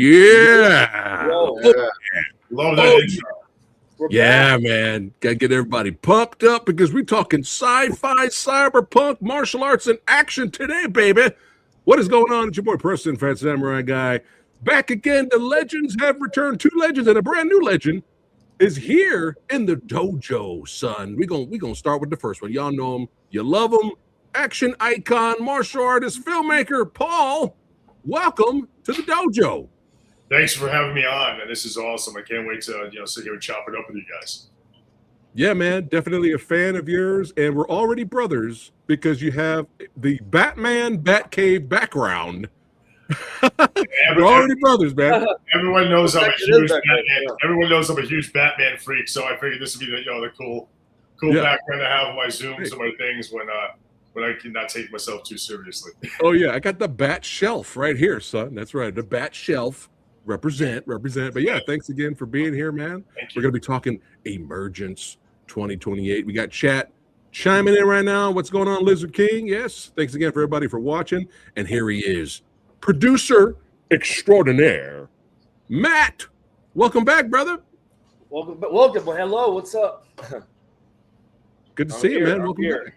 Yeah. Yo. Yeah. Love that intro. Yeah, man. Gotta get everybody pumped up because we're talking sci-fi, cyberpunk, martial arts, and action today, baby. What is going on? It's your boy Preston, PhatSamuraiGuy. Back again. The legends have returned. 2 legends and a brand new legend is here in the dojo, son. We're gonna start with the first one. Y'all know him. You love him. Action icon, martial artist, filmmaker, Paul. Welcome to the dojo. Thanks for having me on, and this is awesome. I can't wait to sit here and chop it up with you guys. Yeah, man, definitely a fan of yours, and we're already brothers because you have the Batman Batcave background. We're already brothers, man. Everyone knows I'm a huge Batman. Everyone knows I'm a huge Batman freak, so I figured this would be the cool background to have on my Zooms and my things when I cannot take myself too seriously. Oh yeah, I got the bat shelf right here, son. That's right, the bat shelf. Represent. But yeah, thanks again for being here, man. We're gonna be talking Emergence 2028. We got chat chiming in right now. What's going on, Lizard King? Yes, thanks again for everybody for watching. And here he is, producer extraordinaire, Matt. Welcome back, brother. Welcome. Well, hello. What's up? Good to see you, man. Welcome back.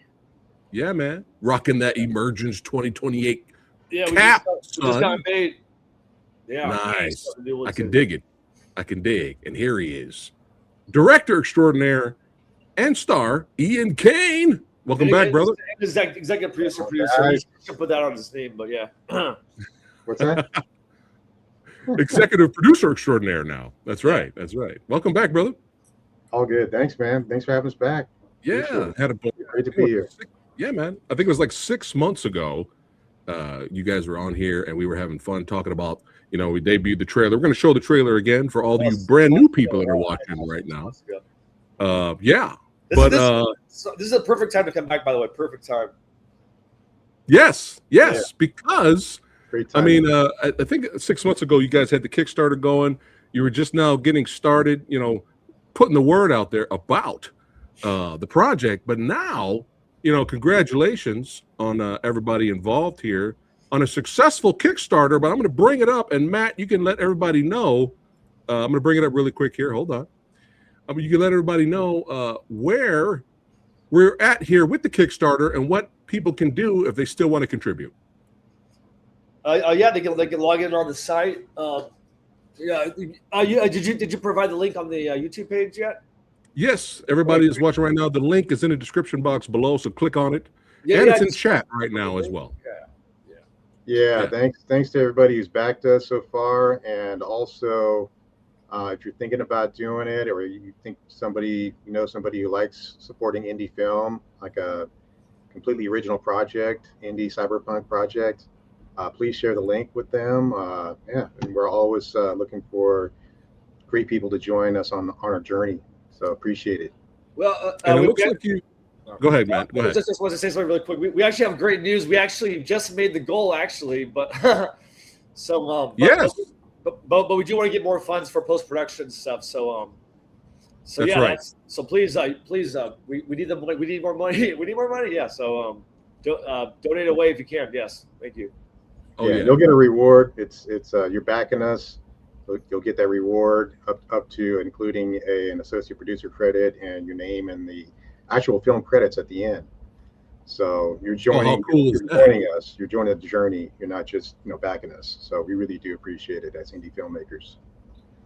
Yeah, man. Rocking that Emergence 2028 cap, we just got made. Yeah. Nice. I can dig it. I can dig. And here he is, director extraordinaire and star, Ian Kane. Welcome back, brother. Executive producer. I should put that on his name, but yeah. What's that? Executive producer extraordinaire now. That's right. Welcome back, brother. All good. Thanks, man. Thanks for having us back. Yeah. Had a great to be here. Yeah, man. I think it was like 6 months ago. You guys were on here and we were having fun talking about, we debuted the trailer. We're going to show the trailer again for all you brand new people that are watching right now. Yeah. This is a perfect time to come back, by the way. Perfect time. Yes, because I mean, I think 6 months ago you guys had the Kickstarter going. You were just now getting started, putting the word out there about the project. But now, congratulations on everybody involved here on a successful Kickstarter. But I'm going to bring it up, and Matt, you can let everybody know. I'm going to bring it up really quick here. Hold on. You can let everybody know where we're at here with the Kickstarter and what people can do if they still want to contribute. Yeah, they can log in on the site. Did you provide the link on the YouTube page yet? Yes, everybody is watching right now. The link is in the description box below, so click on it. And it's in chat right now as well. Yeah. Thanks to everybody who's backed us so far, and also if you're thinking about doing it, or you think somebody who likes supporting indie film, like a completely original project, indie cyberpunk project, please share the link with them. And we're always looking for great people to join us on our journey. So appreciate it. Well, and it looks like you. Go ahead, Matt. Go ahead. Just want to say something really quick. We actually have great news. We actually just made the goal, but yes. But we do want to get more funds for post-production stuff. So that's right. So please, we need the money. We need more money. We need more money. Yeah. So donate away if you can. Yes. Thank you. Oh, yeah. You'll get a reward. It's you're backing us. You'll get that reward up to including an associate producer credit and your name and the actual film credits at the end. So you're joining, joining us. You're joining the journey. You're not just backing us. So we really do appreciate it as indie filmmakers.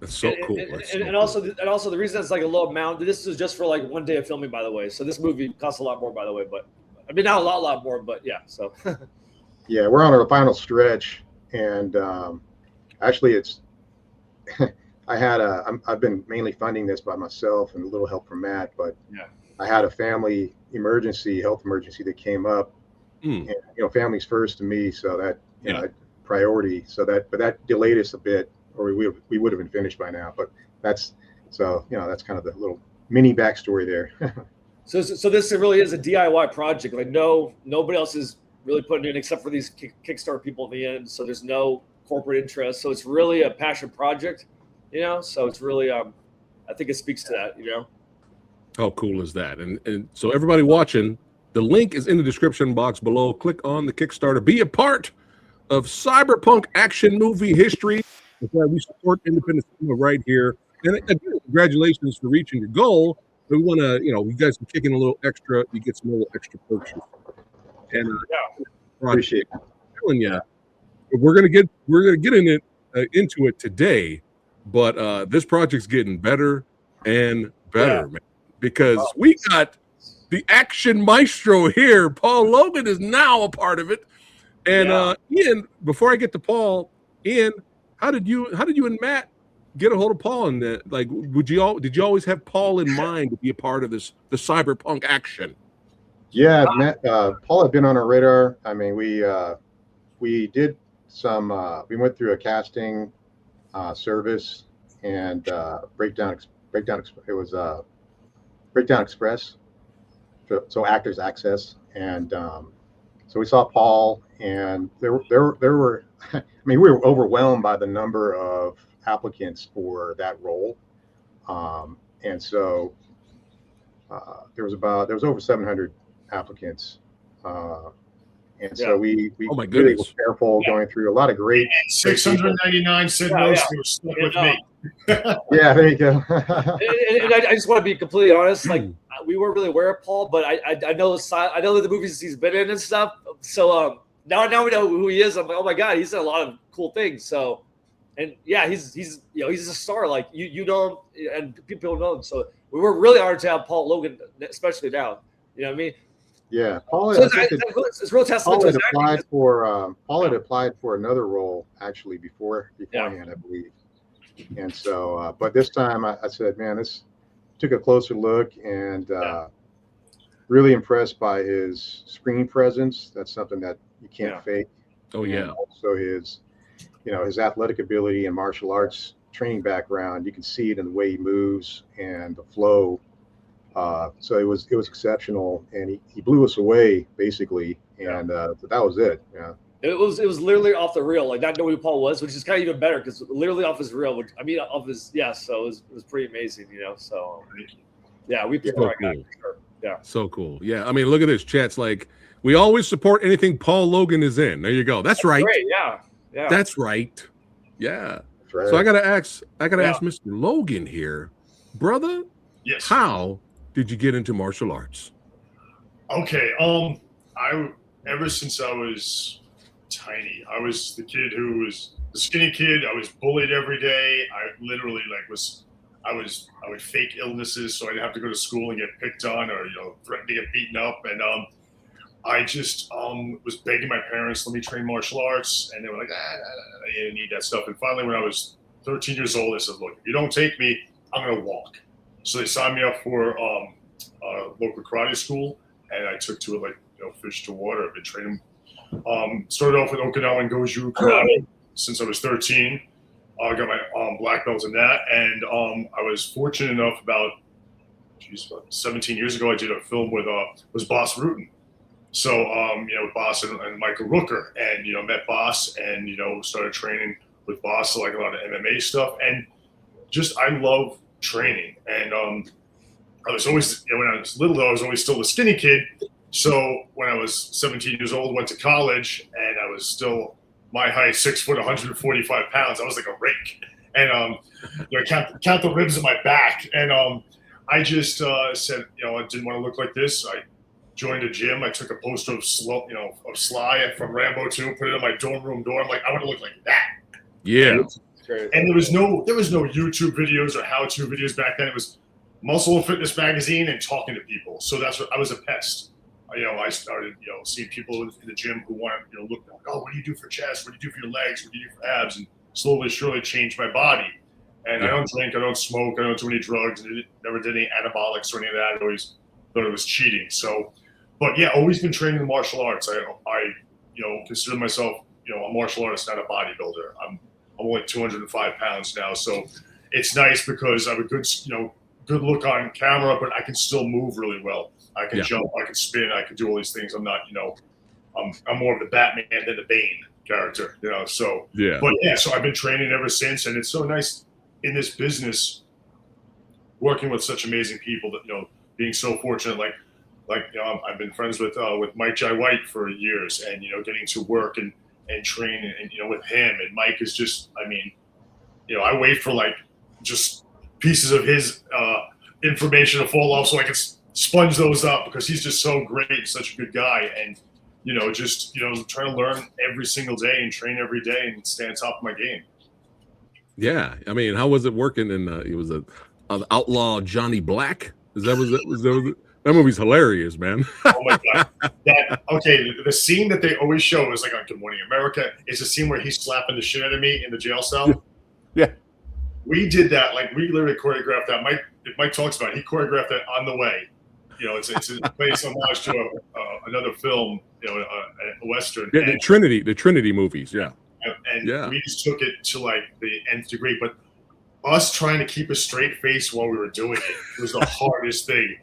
That's so cool. And also the reason it's like a low amount. This is just for like 1 day of filming, by the way. So this movie costs a lot more, by the way. But I mean, not a lot more, but yeah. So yeah, we're on our final stretch, and actually, it's. I've been mainly funding this by myself and a little help from Matt, but I had a family health emergency that came up, and family's first to me, so that priority. So that delayed us a bit, or we would have been finished by now. But that's kind of the little mini backstory there. So this really is a DIY project. Like nobody else is really putting in except for these Kickstarter people at the end. So there's no corporate interest. So it's really a passion project, so it's really, I think it speaks to that, How cool is that? And so everybody watching, the link is in the description box below. Click on the Kickstarter. Be a part of cyberpunk action movie history. That's why we support independent cinema right here. And again, congratulations for reaching your goal. But we want to, you guys can kick in a little extra. You get some little extra perks. And appreciate it. I'm telling you, we're gonna get into it today. But this project's getting better and better, man, because we got the action maestro here. Paul Logan is now a part of it. And Ian, before I get to Paul, Ian, how did you and Matt get a hold of Paul? And did you always have Paul in mind to be a part of the cyberpunk action? Yeah, Matt, Paul had been on our radar. I mean, we did some. We went through a casting service and breakdown. It was Breakdown Express, so Actors Access, and so we saw Paul, and there were. I mean, we were overwhelmed by the number of applicants for that role, and so there was over 700 applicants, and so we really were careful going through a lot of great. 699 said no, stuck with me. Yeah, there you go. and I just want to be completely honest. Like, we weren't really aware of Paul, but I know the movies he's been in and stuff. So now we know who he is. I'm like, oh my god, he's done a lot of cool things. So, and yeah, he's he's a star. Like you know him, and people know him. So we were really honored to have Paul Logan, especially now. You know what I mean? Yeah, Paul. So it's real testament. Paul had applied for another role actually beforehand, I believe. And so, but this time I said, man, this took a closer look, and really impressed by his screen presence. That's something that you can't fake. Oh yeah. And also his athletic ability and martial arts training background. You can see it in the way he moves and the flow. So it was exceptional, and he blew us away basically, and that was it. Yeah. It was literally off the reel, like not knowing who Paul was, which is kind of even better because literally off his reel. Off his so it was pretty amazing, So yeah, we support that for sure. Yeah, so cool. Yeah, I mean, look at this. Chat's like, we always support anything Paul Logan is in. There you go. That's right. Great. Yeah. That's right. Yeah. That's right. So I gotta ask Mr. Logan here, brother. Yes. How did you get into martial arts? Okay. Ever since I was tiny, I was the kid who was the skinny kid. I was bullied every day. I literally I would fake illnesses so I'd have to go to school and get picked on or threaten to get beaten up. And I just was begging my parents, let me train martial arts, and they were like, I didn't need that stuff. And finally, when I was 13 years old, they said, look, if you don't take me, I'm gonna walk. So they signed me up for local karate school, and I took to it fish to water. I've been training. Started off with Okinawan Goju karate since I was 13. I got my black belt in that, and I was fortunate enough about 17 years ago, I did a film with was Boss Rutan. So with Boss and Michael Rooker, and met Boss, and started training with Boss, so like a lot of MMA stuff, and just I love training. And I was always when I was little, though, I was always still a skinny kid. So when I was 17 years old, went to college, and I was still my height, 6 foot, 145 pounds. I was like a rake, and count the ribs in my back. And I just said, I didn't want to look like this. I joined a gym. I took a poster of Sly from Rambo 2, put it on my dorm room door. I'm like, I want to look like that. Yeah. And there was no YouTube videos or how-to videos back then. It was Muscle and Fitness magazine and talking to people. So that's what I was a pest. I started, seeing people in the gym who wanted, look like, oh, what do you do for chest? What do you do for your legs? What do you do for abs? And slowly, surely changed my body. And I don't drink, I don't smoke, I don't do any drugs, and never did any anabolics or any of that. I always thought it was cheating. So, but yeah, always been training in martial arts. I consider myself, a martial artist, not a bodybuilder. I'm only 205 pounds now. So it's nice because I have a good look on camera, but I can still move really well. I can jump, I can spin, I can do all these things. I'm not, I'm more of the Batman than the Bane character, so. Yeah. But yeah, so I've been training ever since, and it's so nice in this business working with such amazing people that, being so fortunate, I've been friends with Mike Jai White for years, and, getting to work and train and, with him. And Mike is just, I wait for like just pieces of his information to fall off so I can sponge those up because he's just so great, such a good guy, and just trying to learn every single day and train every day and stay on top of my game. Yeah, I mean, how was it working? And it was an outlaw Johnny Black. That movie's hilarious, man. Oh my god! The scene that they always show is like on Good Morning America. Is the scene where he's slapping the shit out of me in the jail cell. Yeah, we did that. Like we literally choreographed that. Mike talks about it. He choreographed that on the way. It's a place homage to another film, a western. Yeah, the Trinity movies. Yeah, and we just took it to like the nth degree. But us trying to keep a straight face while we were doing it was the hardest thing.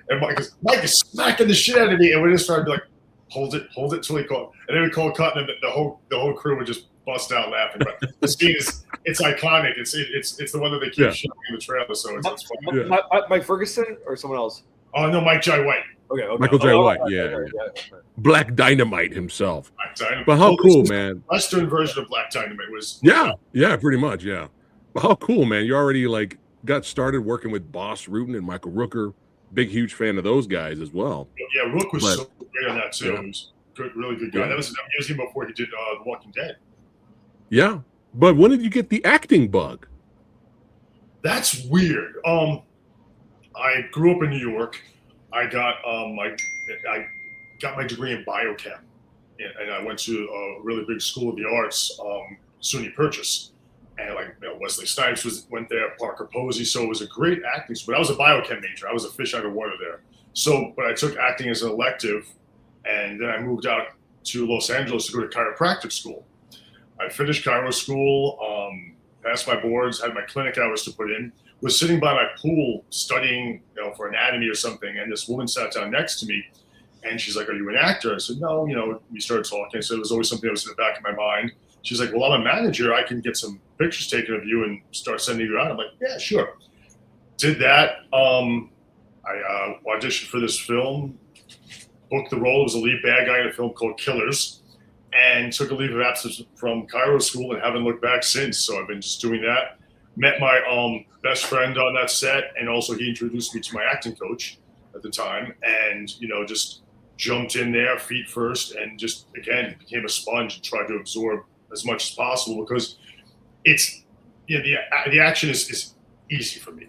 And Mike is smacking the shit out of me, and we just started to be like, hold it till he called, and then we called cut, and the whole crew would just bust out laughing. But the scene it's iconic. It's the one that they keep showing in the trailer, so it's fun. Mike Ferguson or someone else? Oh no, Mike Jai White. Okay. Michael Jai White. Yeah. Black Dynamite himself. Black Dynamite. But how cool, man! Western version of Black Dynamite was. Yeah, pretty much. Yeah, but how cool, man! You already like got started working with Boss Rutan and Michael Rooker. Big, huge fan of those guys as well. Yeah, Rook was so great on that too. He was good, really good guy. That was him before he did The Walking Dead. Yeah, but when did you get the acting bug? That's weird. I grew up in New York. I got I got my degree in biochem, and I went to a really big school of the arts, SUNY Purchase. And Wesley Snipes went there, Parker Posey, so it was a great acting school. But I was a biochem major. I was a fish out of water there. But I took acting as an elective, and then I moved out to Los Angeles to go to chiropractic school. I finished chiro school, passed my boards, had my clinic hours to put in, was sitting by my pool studying, for anatomy or something, and this woman sat down next to me, and she's like, "Are you an actor?" I said, "No." We started talking, so it was always something that was in the back of my mind. She's like, "Well, I'm a manager. I can get some pictures taken of you and start sending you out." I'm like, "Yeah, sure." Did that. I auditioned for this film, booked the role. It was a lead bad guy in a film called Killers, and took a leave of absence from chiro school and haven't looked back since. So I've been just doing that. Met my best friend on that set, and also he introduced me to my acting coach at the time, and just jumped in there feet first, and just again became a sponge and tried to absorb as much as possible because it's the action is easy for me,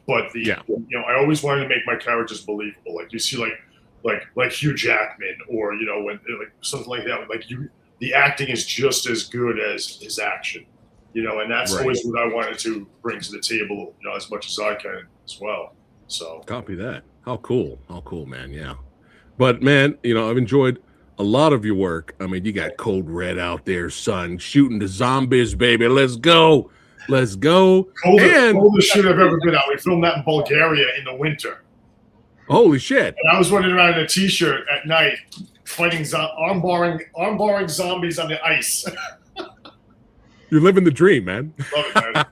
but I always wanted to make my characters believable. Like you see like Hugh Jackman or when like something like that. Like the acting is just as good as his action, and that's always what I wanted to bring to the table, as much as I can as well. So copy that. How cool, man. Yeah, but man, I've enjoyed a lot of your work. I mean, you got Code Red out there, son, shooting the zombies, baby. Let's go. Coldest shit I've ever been out. We filmed that in Bulgaria in the winter. Holy shit! And I was running around in a t-shirt at night, fighting arm-barring zombies on the ice. You're living the dream, man. Love it, man.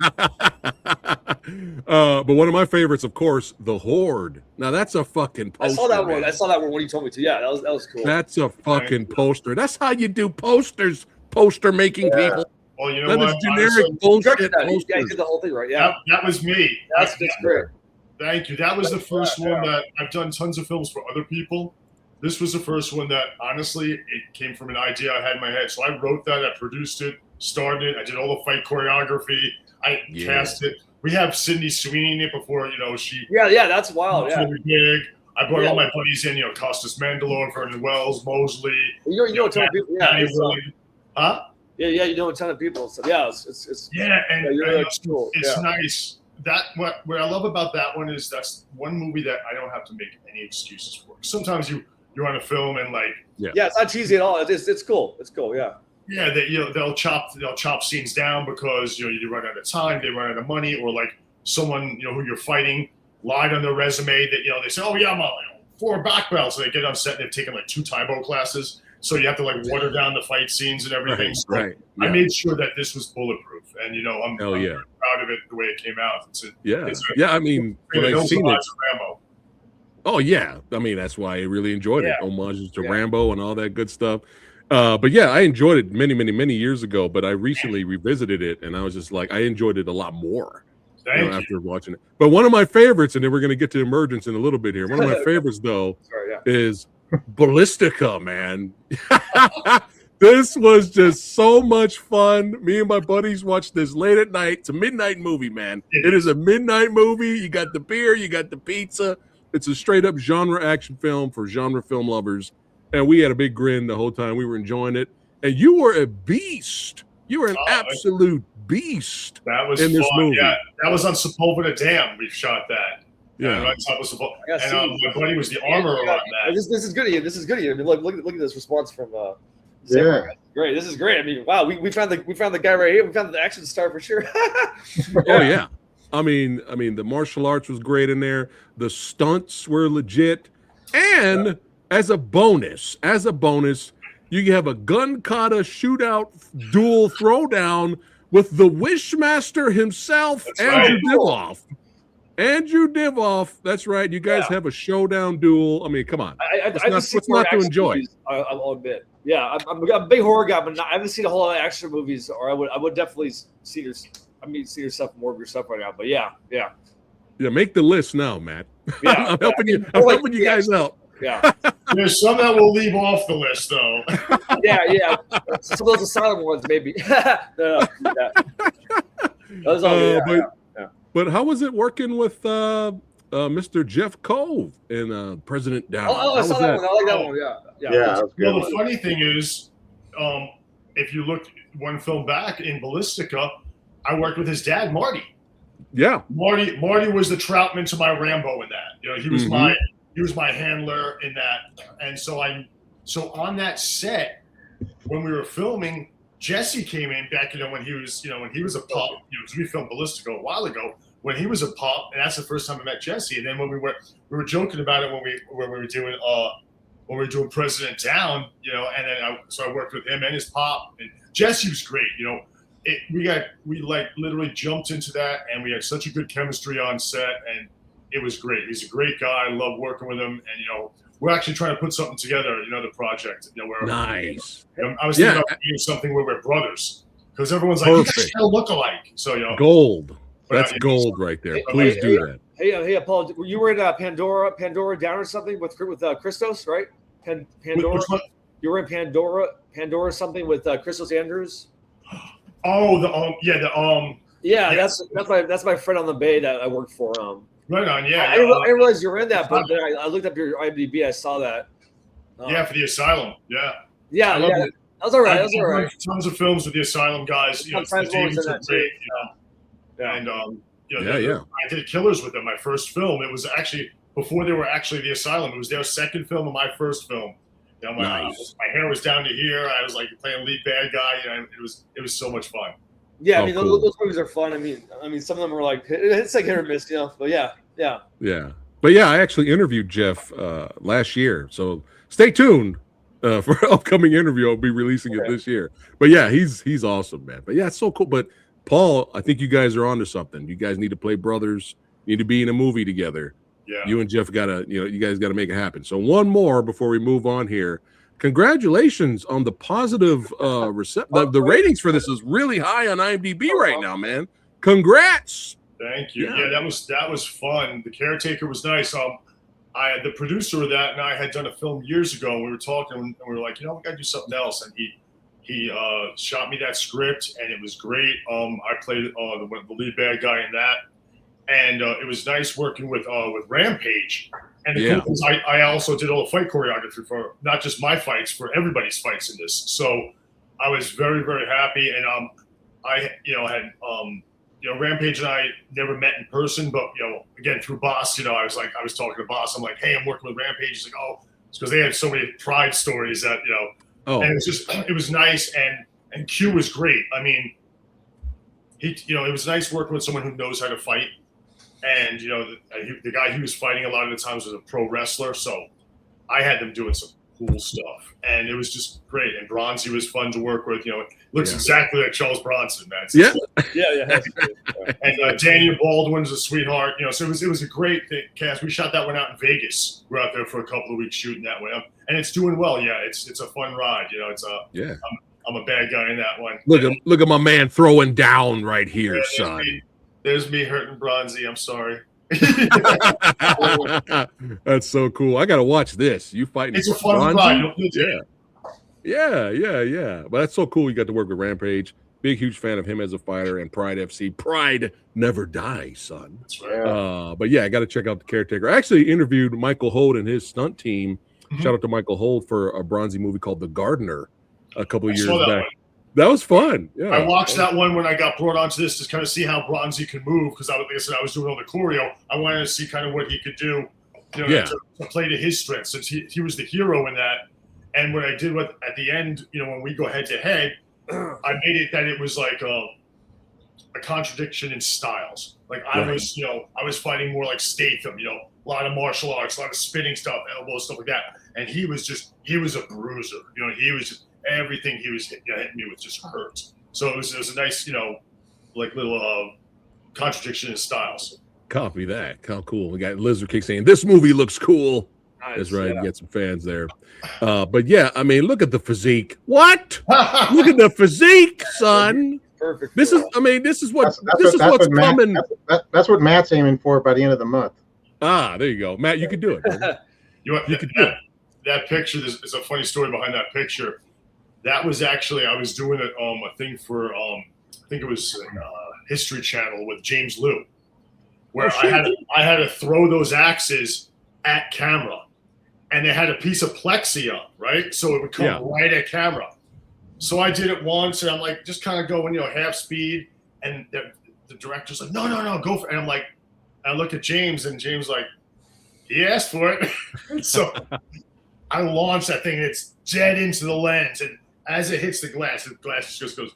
But one of my favorites, of course, The Horde. Now that's a fucking poster. I saw that one. I saw that one when you told me to. Yeah, that was cool. That's a fucking poster. That's how you do posters. Poster making people. Well, you know that what? is generic bullshit. Yeah, you did the whole thing right. Yeah, that was me. That's great. Thank you. That was the first one that I've done tons of films for other people. This was the first one that, honestly, it came from an idea I had in my head. So I wrote that, I produced it, started it, I did all the fight choreography, I cast it. We have Sydney Sweeney in it before, she. Yeah, that's wild. Yeah. Big. I brought all my buddies in, Costas Mandalore, Vernon Wells, Mosley. You know a ton of people. Yeah. Huh? Yeah, you know a ton of people. So yeah, it's cool. It's nice. That what I love about that one is that's one movie that I don't have to make any excuses for. Sometimes you're on a film and it's not cheesy at all. It's cool. It's cool. Yeah. Yeah, they'll chop scenes down because you run out of time, they run out of money, or like someone who you're fighting lied on their resume that they say, "Oh yeah, I'm 4 black belts," so they get on set and they've taken like 2 Taibo classes. So you have to water down the fight scenes and everything. Right. Yeah. I made sure that this was bulletproof, and I'm very proud of it the way it came out. I mean, when I seen it, Rambo. Oh yeah, I mean that's why I really enjoyed it. Homages to Rambo and all that good stuff. But yeah, I enjoyed it many years ago. But I recently revisited it, and I was just like, I enjoyed it a lot more. After watching it. But one of my favorites, and then we're going to get to Emergence in a little bit here. One of my favorites, though, is Ballistica, man. This was just so much fun. Me and my buddies watched this late at night. It's a midnight movie, man. It is a midnight movie. You got the beer, you got the pizza. It's a straight up genre action film for genre film lovers. And we had a big grin the whole time. We were enjoying it. And you were a beast. You were an absolute beast. That was in this movie. Yeah, that was on Sepulveda Dam. We shot that. Yeah, right. And my buddy was the armorer on that. This is good of you. This is good of you. I mean, look at this response from. Great. This is great. I mean, wow. We found the guy right here. We found the action star for sure. Oh yeah. I mean, the martial arts was great in there. The stunts were legit, and as a bonus. You have a gun kata shootout duel throwdown with the Wishmaster himself, Andrew Divoff. Andrew Divoff, that's right. You guys have a showdown duel. I mean, come on. What's not to enjoy? Movies, I'll admit. Yeah, I'm a big horror guy, but I haven't seen a whole lot of action movies, or I would definitely see your stuff, more of your stuff right now. But yeah. Yeah, make the list now, Matt. Yeah, I'm helping you. I'm helping you guys out. Yeah. There's some that we'll leave off the list, though. Yeah. Some of those asylum ones, maybe. But how was it working with Mr. Jeff Cove and President Down? I saw that one. I like that one. Yeah. Well, the funny thing is, if you look one film back in Ballistica, I worked with his dad, Marty. Yeah. Marty was the Troutman to my Rambo in that. You know, he was my handler in that. And so on that set, when we were filming, Jesse came in back, when he was a pup. We filmed Ballistica a while ago when he was a pup, and that's the first time I met Jesse. And then when we were joking about it when we were doing President Down, and then I worked with him and his pop, and Jesse was great. We literally jumped into that, and we had such a good chemistry on set, and it was great. He's a great guy. I love working with him, and we're actually trying to put something together, another project. Nice. I was thinking about doing something where we're brothers, because everyone's like, you guys kind of look alike. So gold. That's gold right there. Please do that. Hey, Paul, you were in Pandora Down or something with Christos, right? Pandora. You were in Pandora something with Christos Andrews. Oh, that's my friend on the Bay that I worked for. Right on, yeah. I didn't realize you were in that, but then I looked up your IMDb. I saw that. For the Asylum. Yeah. Yeah. That was all right. Tons of films with the Asylum guys. The Davids are great. And I did Killers with them. My first film. It was actually before they were actually the Asylum. It was their second film and my first film. My hair was down to here. I was like playing lead bad guy. It was so much fun. Yeah, those movies are fun. I mean, some of them are like it's like hit or miss, But yeah. But yeah, I actually interviewed Jeff last year, so stay tuned for an upcoming interview. I'll be releasing it this year. But yeah, he's awesome, man. But yeah, it's so cool. But Paul, I think you guys are onto something. You guys need to play brothers. You need to be in a movie together. Yeah. You and Jeff you guys gotta make it happen. So one more before we move on here. Congratulations on the positive the ratings for this is really high on IMDb right now, man. Congrats. Thank you. Yeah, that was fun. The Caretaker was nice. The producer of that and I had done a film years ago, and we were talking and we were like, we gotta do something else. And he shot me that script, and it was great. I played the lead bad guy in that. And it was nice working with Rampage. And the cool thing is I also did all the fight choreography for not just my fights, for everybody's fights in this. So I was very, very happy. And I had Rampage and I never met in person, but again through Boss, I was talking to Boss. I'm like, hey, I'm working with Rampage. He's like, oh, it's because they have so many pride stories that and it was nice. And Q was great. I mean, it was nice working with someone who knows how to fight. And the guy he was fighting a lot of the times was a pro wrestler, so I had them doing some cool stuff, and it was just great. And Bronzy was fun to work with. You know, looks exactly like Charles Bronson, man. Yeah. And Daniel Baldwin's a sweetheart. You know, so it was a great thing, cast. We shot that one out in Vegas. We're out there for a couple of weeks shooting that one, and it's doing well. Yeah, it's a fun ride. You know, it's a I'm a bad guy in that one. Look at my man throwing down right here, son. There's me hurting Bronzy. I'm sorry. That's so cool. I gotta watch this. You fighting? It's a fun ride. Yeah. But that's so cool. You got to work with Rampage. Big, huge fan of him as a fighter and Pride FC. Pride never dies, son. That's right. But yeah, I got to check out the Caretaker. I actually interviewed Michael Holt and his stunt team. Shout out to Michael Holt for a Bronzy movie called The Gardener a couple of years back. That was fun. Yeah, I watched that one when I got brought onto this to kind of see how Bronzy could move, because like I said, I was doing all the choreo. I wanted to see kind of what he could do, you know, to play to his strengths, since he was the hero in that. And what I did at the end, you know, when we go head to head, I made it that it was like a contradiction in styles. Like I was fighting more like Statham, you know, a lot of martial arts, a lot of spinning stuff, elbows, stuff like that. And he was a bruiser, you know. He was just everything he was hitting me with just hurt. So it was a nice, you know, like little contradiction in styles. Copy that. How cool. We got Lizard Kick saying this movie looks cool. Nice, that's right. You get some fans there. But yeah, I mean, look at the physique. What? Look at the physique, son. Perfect. This is what's coming. That's what Matt's aiming for by the end of the month. Ah, there you go, Matt. You could do it. You could do it. That picture. There's a funny story behind that picture. That was actually, I was doing a thing for I think it was History Channel with James Liu, where I had to throw those axes at camera, and they had a piece of plexi up, right, so it would come right at camera. So I did it once, and I'm like just kind of going, you know, half speed, and the director's like, no, go for it. And I'm like, I look at James, and James like, he asked for it. So I launched that thing, and it's dead into the lens, and as it hits the glass just goes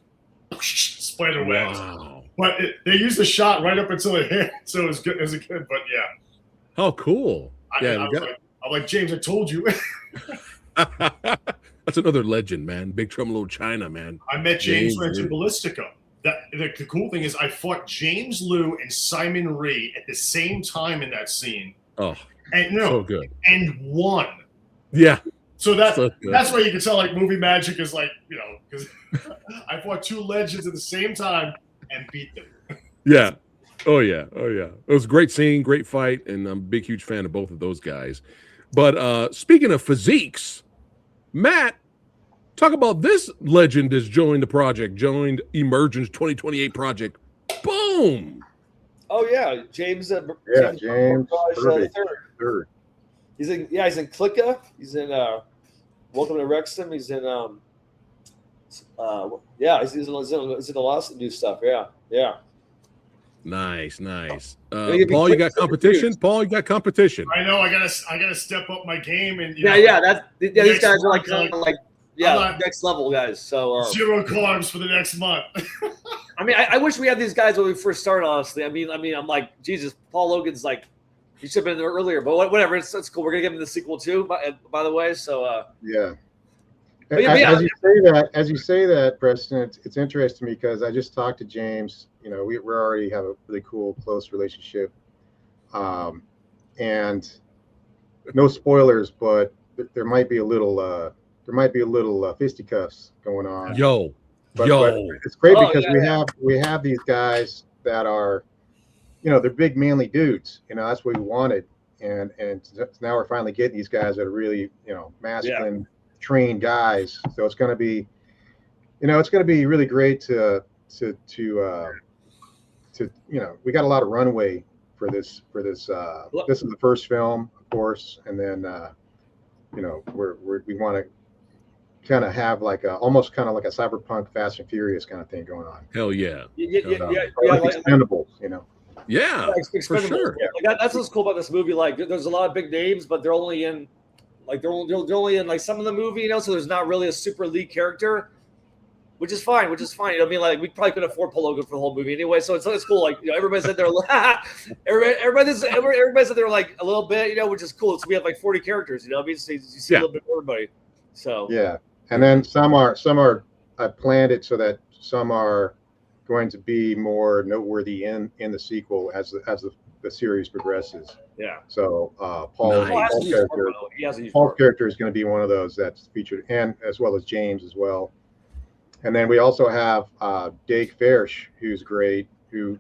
spider webs. Wow. But they used the shot right up until it hit, so it was good. It was good, but yeah. How cool! I'm like, James, I told you. That's another legend, man. Big Trouble in Little China, man. I met James in Ballistica. The cool thing is I fought James Liu and Simon Rhee at the same time in that scene. Oh, and so good. And won. Yeah. So that's why you can tell like movie magic is like, you know, because I fought two legends at the same time and beat them. Yeah. Oh yeah. It was a great scene, great fight, and I'm a big, huge fan of both of those guys. But speaking of physiques, Matt, talk about this legend has joined Emergence 2028 project. Boom. Oh yeah, James. James third. He's in Clica. He's in Welcome to Wrexham. He's in he's in a lot of new stuff. Yeah. Nice. Paul, you got competition. I know. I gotta step up my game, and these guys are like next level guys. So 0 carbs for the next month. I mean, I wish we had these guys when we first started. Honestly, I mean, I'm like, Jesus, Paul Logan's like, he should have been there earlier, but whatever. It's cool. We're gonna give him the sequel too, by the way. So yeah. As you say that, Preston, it's interesting to me because I just talked to James. You know, we already have a really cool, close relationship, and no spoilers, but there might be a little fisticuffs going on. But it's great because we have these guys that are, you know, they're big manly dudes. You know, that's what we wanted, and now we're finally getting these guys that are really, you know, masculine, trained guys. So it's going to be, you know, really great to you know, we got a lot of runway for this. This is the first film, of course, and then you know, we want to kind of have like almost kind of like a cyberpunk Fast and Furious kind of thing going on. Hell yeah. Like Expendables, you know. Yeah, for sure. Yeah. Like that's what's cool about this movie. Like, there's a lot of big names, but they're only in like some of the movie, you know. So there's not really a super lead character, which is fine. You know what I mean? Like, we probably couldn't afford Paul Logan for the whole movie anyway, so it's cool. Like, you know, everybody's in there. everybody's in there like a little bit, you know, which is cool. So we have like 40 characters, you know. I mean, so you see a little bit of everybody. So yeah, and then some are. I planned it so that some are going to be more noteworthy in the sequel as the series progresses. Yeah. So Paul's character is going to be one of those that's featured, and as well as James as well. And then we also have Dave Fersch, who's great. Who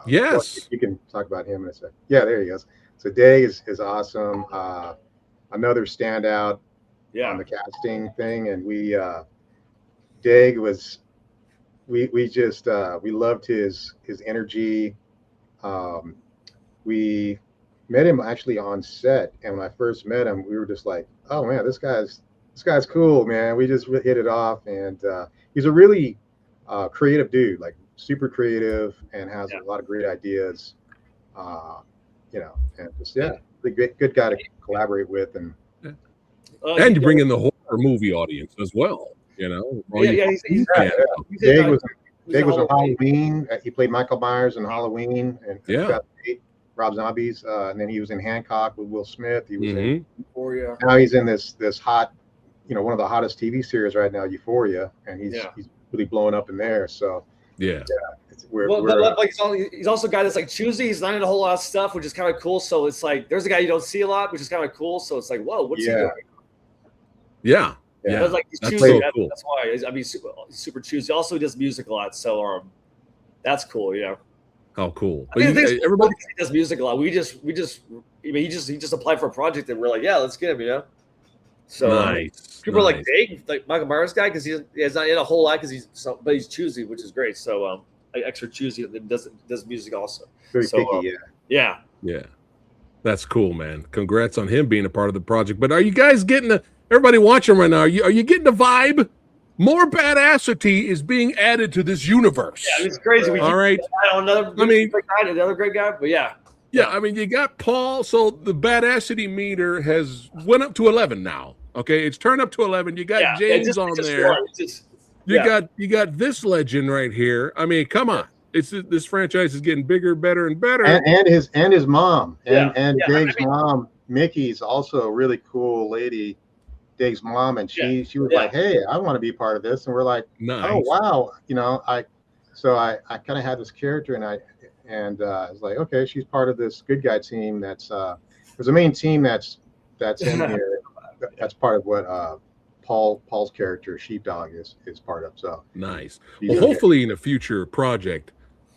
yes, you can talk about him in a sec. Yeah, there he goes. So Dave is awesome. Another standout on the casting thing, and Dag was we just we loved his energy. We met him actually on set, and when I first met him, we were just like, oh man, this guy's cool, man. We just hit it off, and he's a really creative dude, like super creative, and has a lot of great ideas. You know, and just the good guy to collaborate with, and you bring in the horror movie audience as well. You know, Dag was on Halloween. He played Michael Myers in Halloween, and Rob Zombie's, and then he was in Hancock with Will Smith. He was in Euphoria. Now he's in this hot, you know, one of the hottest TV series right now, Euphoria, and he's really blowing up in there. So he's also a guy that's like choosy. He's not in a whole lot of stuff, which is kind of cool. So it's like there's a guy you don't see a lot, which is kind of cool. So it's like, whoa, what's he doing? Yeah. Yeah, like he's choosy. Cool. That's why. I mean, super choosy. Also, he does music a lot, so that's cool. You know. How cool! I mean, everybody does music a lot. He just applied for a project, and we're like, yeah, let's get him. You know. So people are like, Dave, like Michael Myers guy, because he's not in a whole lot but he's choosy, which is great. So like extra choosy, and does music also. Very picky, yeah. That's cool, man. Congrats on him being a part of the project. But are you guys getting everybody watching right now? Are you getting the vibe? More badassity is being added to this universe. Yeah, it's crazy. Another great guy, but yeah. I mean, you got Paul, so the badassity meter has went up to 11 now. Okay, it's turned up to 11. You got James on there. You got this legend right here. I mean, come on. This franchise is getting bigger, better, and better. And his mom and Dave's mom, Mickey's also a really cool lady. Dave's mom, and she was like, hey, I want to be part of this, and we're like, nice. Oh wow, you know, I kind of had this character, and I was like, okay, she's part of this good guy team. There's a main team that's in here. That's part of what Paul's character Sheepdog is part of. So nice. Well, hopefully in a future project,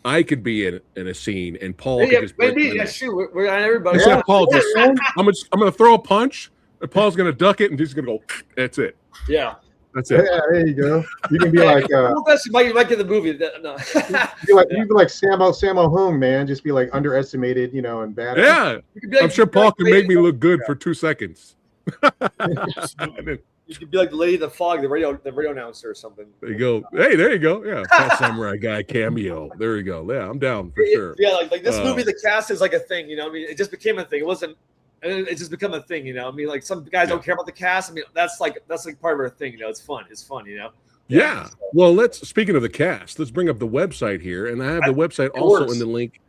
I could be in a scene, and Paul could just shoot. We're on everybody. Paul, I'm gonna throw a punch. And Paul's gonna duck it, and he's gonna go. That's it. Yeah, that's it. Yeah, there you go. You can be like. You might get the movie. No. you be like Sammo Hung, man. Just be like underestimated, you know, and bad. Yeah, like, I'm sure Paul can make me look good for 2 seconds. You could be like the lady in the fog, the radio announcer or something. There you go. Hey, there you go. Yeah, PhatSamuraiGuy cameo. There you go. Yeah, I'm down for sure. Yeah, like this movie, the cast is like a thing. You know, I mean, it just became a thing. It wasn't. And it's just become a thing, you know. I mean, like some guys don't care about the cast. I mean, that's like part of our thing, you know. It's fun, you know. Yeah. Well, speaking of the cast, let's bring up the website here, and I have the website also in the link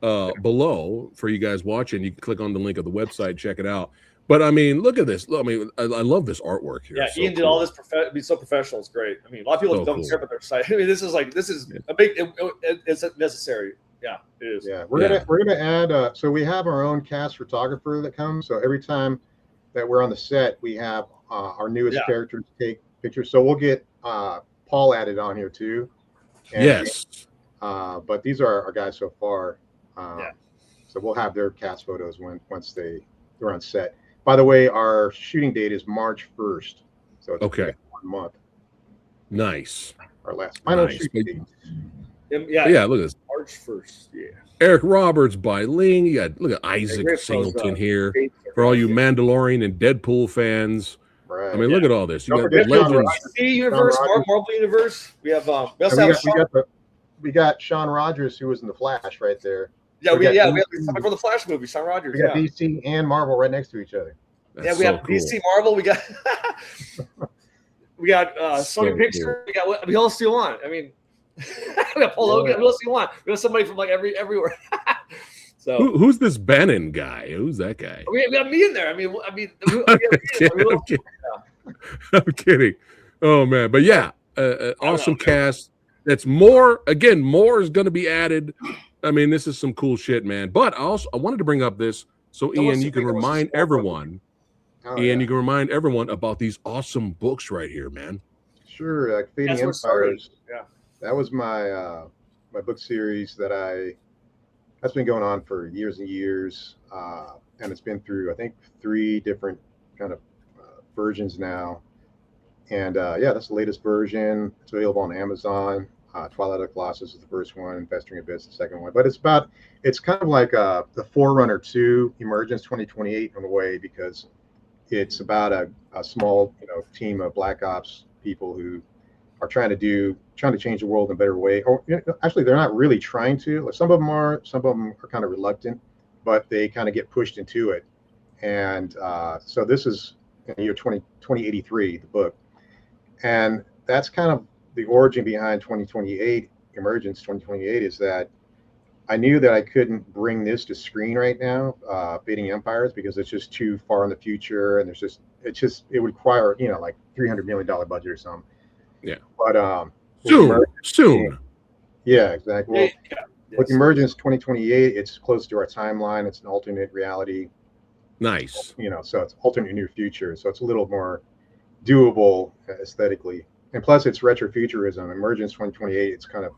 below for you guys watching. You can click on the link of the website, check it out. But I mean, look at this. I mean, I love this artwork here. Yeah, Ian did all this. So professional. It's great. I mean, a lot of people don't care about their site. I mean, this is a big. It's necessary. Yeah, it is. Yeah, we're gonna add. So we have our own cast photographer that comes. So every time that we're on the set, we have our newest characters take pictures. So we'll get Paul added on here too. And, but these are our guys so far. So we'll have their cast photos once they're on set. By the way, our shooting date is March 1st. So it's 1 month. Nice. Our last final shooting date. Yeah, look at this. March 1st. Yeah. Eric Roberts by Ling. You got look at Isaac Singleton here for all you Mandalorian and Deadpool fans. Right. I mean, look at all this. You got the Legends. DC universe, Marvel universe. We have we got Sean Rogers, who was in the Flash, right there. Yeah, we have something for the Flash movie. Sean Rogers. We got DC and Marvel right next to each other. We have DC, Marvel. We got. We got Sony Pictures. Cool. We got who else do you want? I mean, we got PAUL Logan. Who else do you want? We got somebody from like everywhere. So who's this Bannon guy? Who's that guy? We got me in there. I mean, I'm kidding. Oh man, but yeah, awesome cast. That's more. Again, more is going to be added. I mean, this is some cool shit, man. But I wanted to bring up this so Ian, you can remind everyone. Ian, you can remind everyone about these awesome books right here, man. Sure, like Fading Empires. Yeah, that was my my book series that's been going on for years and years, and it's been through I think 3 different kind of versions now. And yeah, that's the latest version. It's available on Amazon. Twilight of the Colossus is the first one, Festering Abyss the second one. But it's kind of like the forerunner to Emergence 2028 in a way, because it's about a small team of black ops people who are trying to change the world in a better way. Or actually, they're not really trying to. Some of them are kind of reluctant, but they kind of get pushed into it. And so this is in the year 2083, the book. And that's kind of the origin behind 2028, Emergence 2028, is that I knew that I couldn't bring this to screen right now, Fading Empires, because it's just too far in the future, and it would require like $300 million budget or something. Yeah. But soon. Yeah, exactly. Well, with Emergence 2028, it's close to our timeline. It's an alternate reality. Nice. So it's alternate near future. So it's a little more doable aesthetically. And plus it's retrofuturism. Emergence 2028, it's kind of,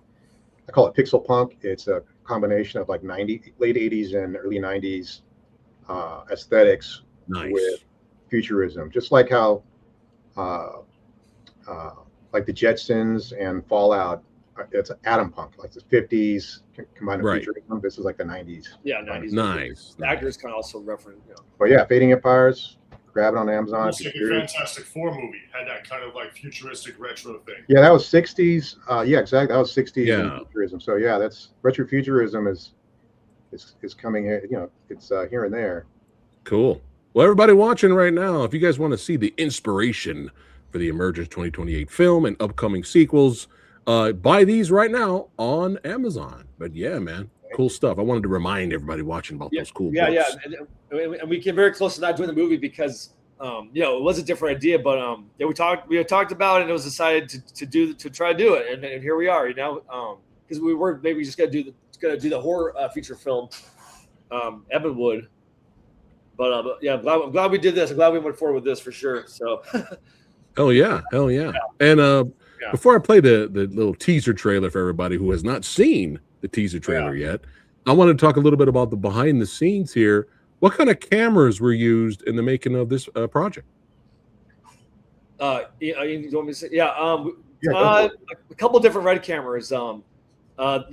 I call it pixel punk. It's a combination of like late 80s and early 90s aesthetics with futurism. Just like how like the Jetsons and Fallout, it's atom punk, like the 50s combined with futurism. This is like the 90s. Yeah, 90s. Nice. The actors can also reference. But yeah, Fading Empires, grab it on Amazon. It's like a Fantastic Four movie. Had that kind of like futuristic retro thing. Yeah, that was 60s. Yeah, exactly. That was 60s and futurism. So yeah, that's retrofuturism is coming here. It's here and there. Cool. Well, everybody watching right now, if you guys want to see the inspiration for the Emergence 2028 film and upcoming sequels, buy these right now on Amazon. But yeah, man, cool stuff. I wanted to remind everybody watching about those cool books. Yeah. And we came very close to not doing the movie because it was a different idea, but we had talked about it, and it was decided to try to do it, and here we are, because we were maybe just gonna do the horror feature film, Evan would, but yeah, I'm glad we did this. I'm glad we went forward with this for sure. So, hell yeah. And before I play the little teaser trailer for everybody who has not seen the teaser trailer yet, I want to talk a little bit about the behind the scenes here. What kind of cameras were used in the making of this project? You want me to say? A couple of different red cameras. The red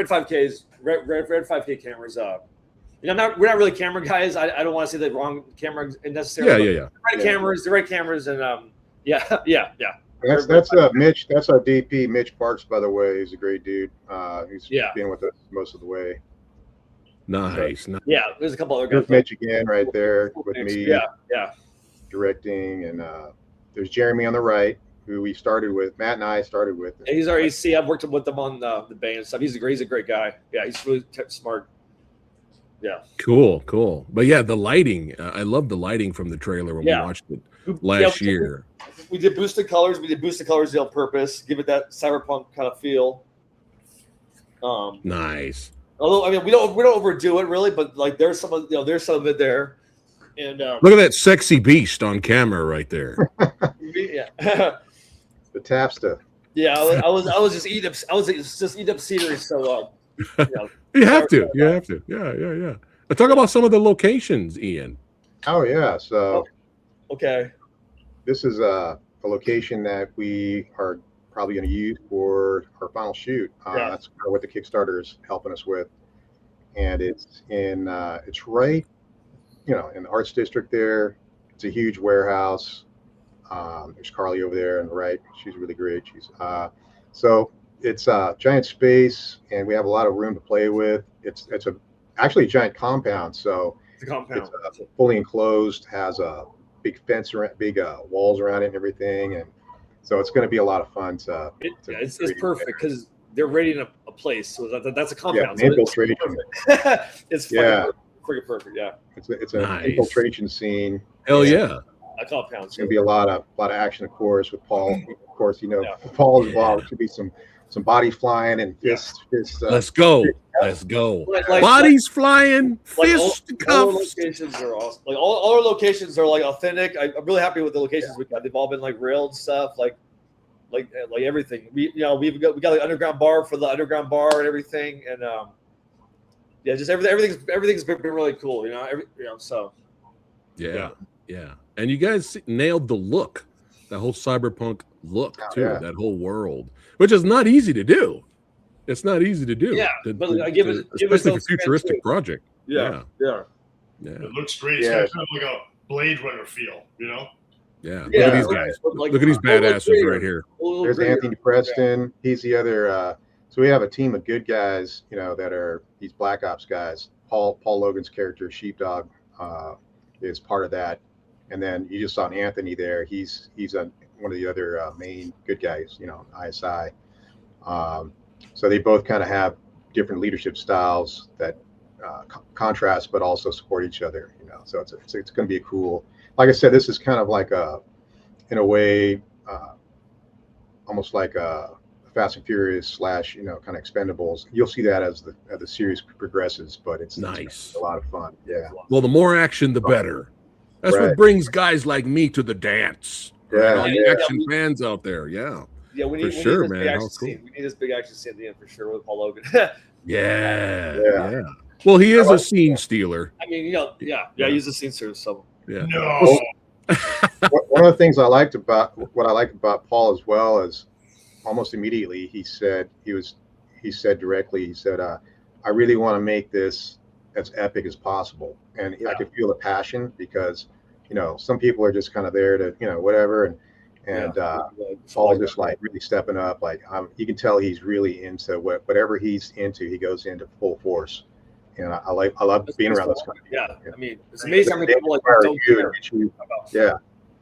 5Ks, red 5K cameras. We're not really camera guys. I don't want to say the wrong camera necessarily. Yeah. The red cameras, and yeah. That's Mitch. That's our DP, Mitch Parks. By the way, he's a great dude. He's been with us most of the way. Nice. Yeah, there's a couple other guys. There's Mitch again right there with me. Yeah. Directing, and there's Jeremy on the right, who we started with. Matt and I started with. And he's our AC. I've worked with him on the band and stuff. He's a great guy. Yeah, he's really smart. Yeah. Cool. But yeah, the lighting. I love the lighting from the trailer when we watched it last year. We did boosted colors. On purpose, give it that cyberpunk kind of feel. Nice. Although we don't overdo it really, but like there's some of it there. And look at that sexy beast on camera right there. Yeah. The tap stuff. Yeah, I was just eating up scenery. So you have to. Yeah. Let's talk about some of the locations, Ian. Oh yeah. So okay. This is a location that we are probably going to use for our final shoot. That's kind of what the Kickstarter is helping us with, and it's right, in the Arts District there. It's a huge warehouse. There's Carly over there on the right. She's really great. So it's a giant space, and we have a lot of room to play with. It's actually a giant compound. So it's a compound. It's fully enclosed, has a big fence around, big walls around it and everything, and so it's going to be a lot of fun. It's perfect because they're raiding a place, so that's a compound. Yeah, infiltration. It's freaking perfect. Yeah, it's an infiltration scene. Hell yeah. A compound. It's going to be a lot of action, of course, with Paul. Of course, Paul is involved. There should be some bodies flying and fists. Let's go. Bodies flying, fists cuffs. All locations are awesome. Like all our locations are like authentic. I'm really happy with the locations we got. They've all been like railed stuff, like everything. We got like underground bar for the underground bar and everything, and just everything's been really cool. So yeah. And you guys nailed the look, that whole cyberpunk look too, that whole world, which is not easy to do. It's not easy to do. Yeah, but give it especially a futuristic project. Yeah. It looks great. It's got kind of like a Blade Runner feel, Yeah. Look at these guys. Look at these badasses right here. There's Anthony Preston. He's the other. So we have a team of good guys, that are these Black Ops guys. Paul Logan's character, Sheepdog, is part of that. And then you just saw Anthony there. He's one of the other main good guys, ISI. So they both kind of have different leadership styles that contrast, but also support each other. So it's going to be a cool. Like I said, this is kind of like in a way, almost like a Fast and Furious / kind of Expendables. You'll see that as the series progresses, but it's nice, a lot of fun. Yeah. Well, the more action, the better. That's what brings guys like me to the dance. Yeah, all the action fans out there. Yeah, we need this big action scene. We need this big action scene at the end for sure with Paul Logan. yeah. Well, he is a scene stealer. I mean, he's a scene stealer. So yeah. No. One of the things I liked about Paul as well is almost immediately he said directly, I really want to make this as epic as possible. And I could feel the passion because, some people are just kind of there to, whatever. And Paul's just like really stepping up. Like you can tell he's really into whatever he's into. He goes into full force. And I love being around this kind of people. Yeah. I mean, it's amazing how many people like don't care about. Yeah.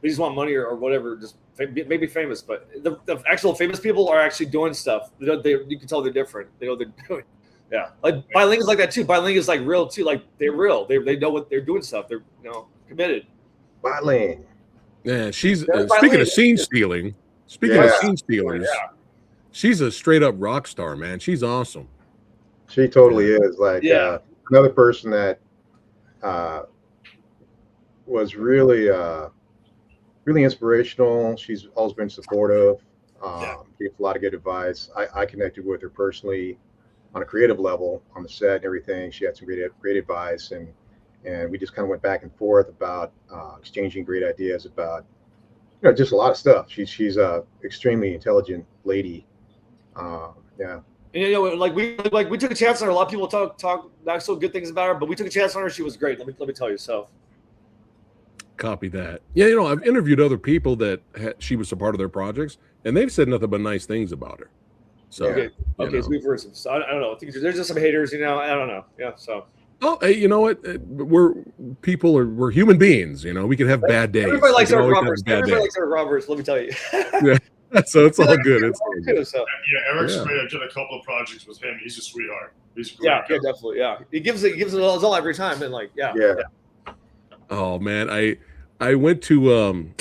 They just want money or whatever, just maybe famous. But the actual famous people are actually doing stuff. You can tell they're different. They know they're doing. Yeah, like Biling is like that too. Biling is like real too. Like they're real. They know what they're doing stuff. They're committed. Biling. Yeah, she's speaking of scene stealing. Speaking of scene stealers, she's a straight up rock star, man. She's awesome. She totally is. Like another person that was really really inspirational. She's always been supportive. Gives a lot of good advice. I connected with her personally on a creative level on the set and everything. She had some great advice, and we just kind of went back and forth about exchanging great ideas about just a lot of stuff. She's a extremely intelligent lady. And like we took a chance on her. A lot of people talk not so good things about her, but we took a chance on her. She was great. Let me tell you. So copy that. Yeah, I've interviewed other people that she was a part of their projects, and they've said nothing but nice things about her. So okay, so we've heard some. So I don't know. I think there's just some haters. I don't know. Yeah. So. Oh, hey, you know what? We're human beings. We can have bad days. Everybody likes Eric Roberts. Let me tell you. Yeah. So it's all good. It's all good. Eric's great. I've done a couple of projects with him. He's a sweetheart. He's a great guy. Definitely. Yeah, he gives it his all every time, and Oh man, I went to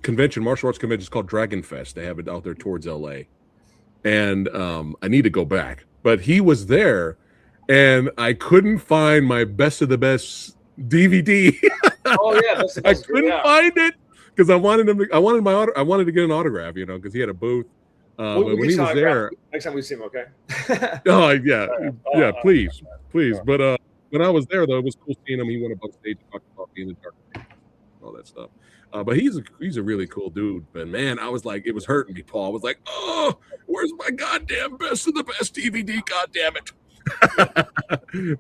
convention, martial arts convention. It's called Dragon Fest. They have it out there towards LA. And I need to go back, but he was there, and I couldn't find my Best of the Best DVD. Oh yeah, I couldn't find it because I wanted to get an autograph, because he had a booth. But when he was there, next time we see him, okay? Oh yeah, please. But when I was there, though, it was cool seeing him. He went up on stage and talked about being in the dark, all that stuff. But he's a really cool dude. But man, I was like, it was hurting me, Paul. I was like, oh, where's my goddamn Best of the Best DVD? God damn it.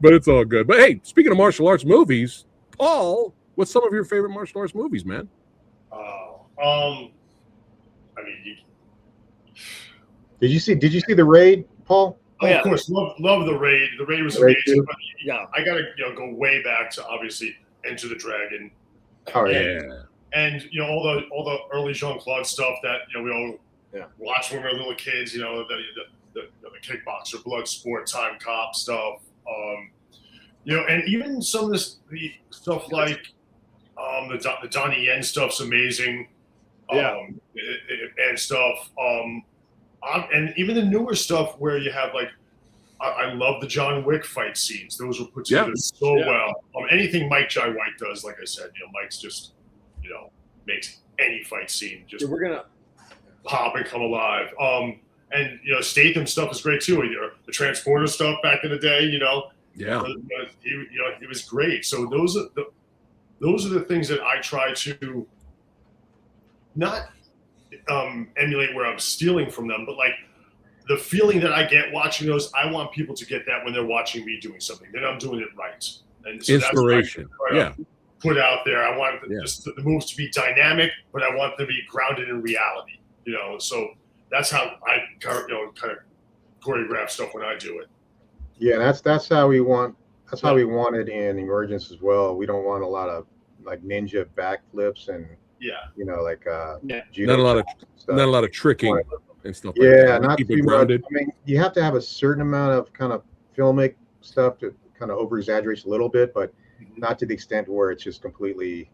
But it's all good. But hey, speaking of martial arts movies, Paul, what's some of your favorite martial arts movies, man? Did you see The Raid, Paul? Oh, of course, love The Raid. The Raid was amazing. But I gotta go way back to obviously Enter the Dragon. Oh yeah. And all the early Jean-Claude stuff that we all watched when we were little kids. The kickboxer, blood sport, time cop stuff. And even some of the stuff like the Donnie Yen stuff's amazing. And stuff. And even the newer stuff where you have like, I love the John Wick fight scenes. Those were put together so well. Anything Mike Jai White does, like I said, Mike's just, makes any fight scene just we're gonna pop and come alive. And Statham stuff is great too. The transporter stuff back in the day, he was great. So those are the things that I try to not emulate where I'm stealing from them, but like the feeling that I get watching those, I want people to get that when they're watching me doing something. Then I'm doing it right. And so inspiration. That's put out there. I want just the moves to be dynamic, but I want them to be grounded in reality. So that's how I kind of choreograph stuff when I do it. Yeah, that's how we want. That's how we want it in Emergence as well. We don't want a lot of like ninja backflips and judo not a lot of tricking and stuff. Yeah, like that. Not too much. I mean, you have to have a certain amount of kind of filmic stuff to kind of over exaggerate a little bit, but not to the extent where it's just completely,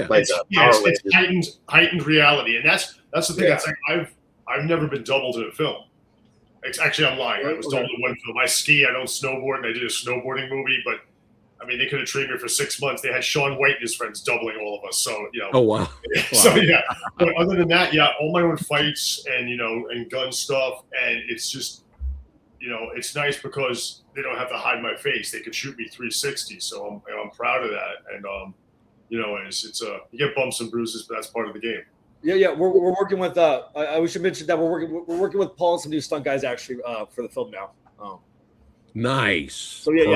like it's heightened reality, and that's the thing. That's like I've never been doubled in a film. Actually, I'm lying. I was doubled in one film. I ski. I don't snowboard, and I did a snowboarding movie. But I mean, they could have trained me for 6 months. They had Shaun White and his friends doubling all of us. So Oh wow. So But other than that, all my own fights and and gun stuff, and it's just it's nice because they don't have to hide my face. They can shoot me 360. So I'm proud of that. And it's you get bumps and bruises, but that's part of the game. Yeah. We're working with. We should mention that we're working with Paul and some new stunt guys actually for the film now. Nice. So we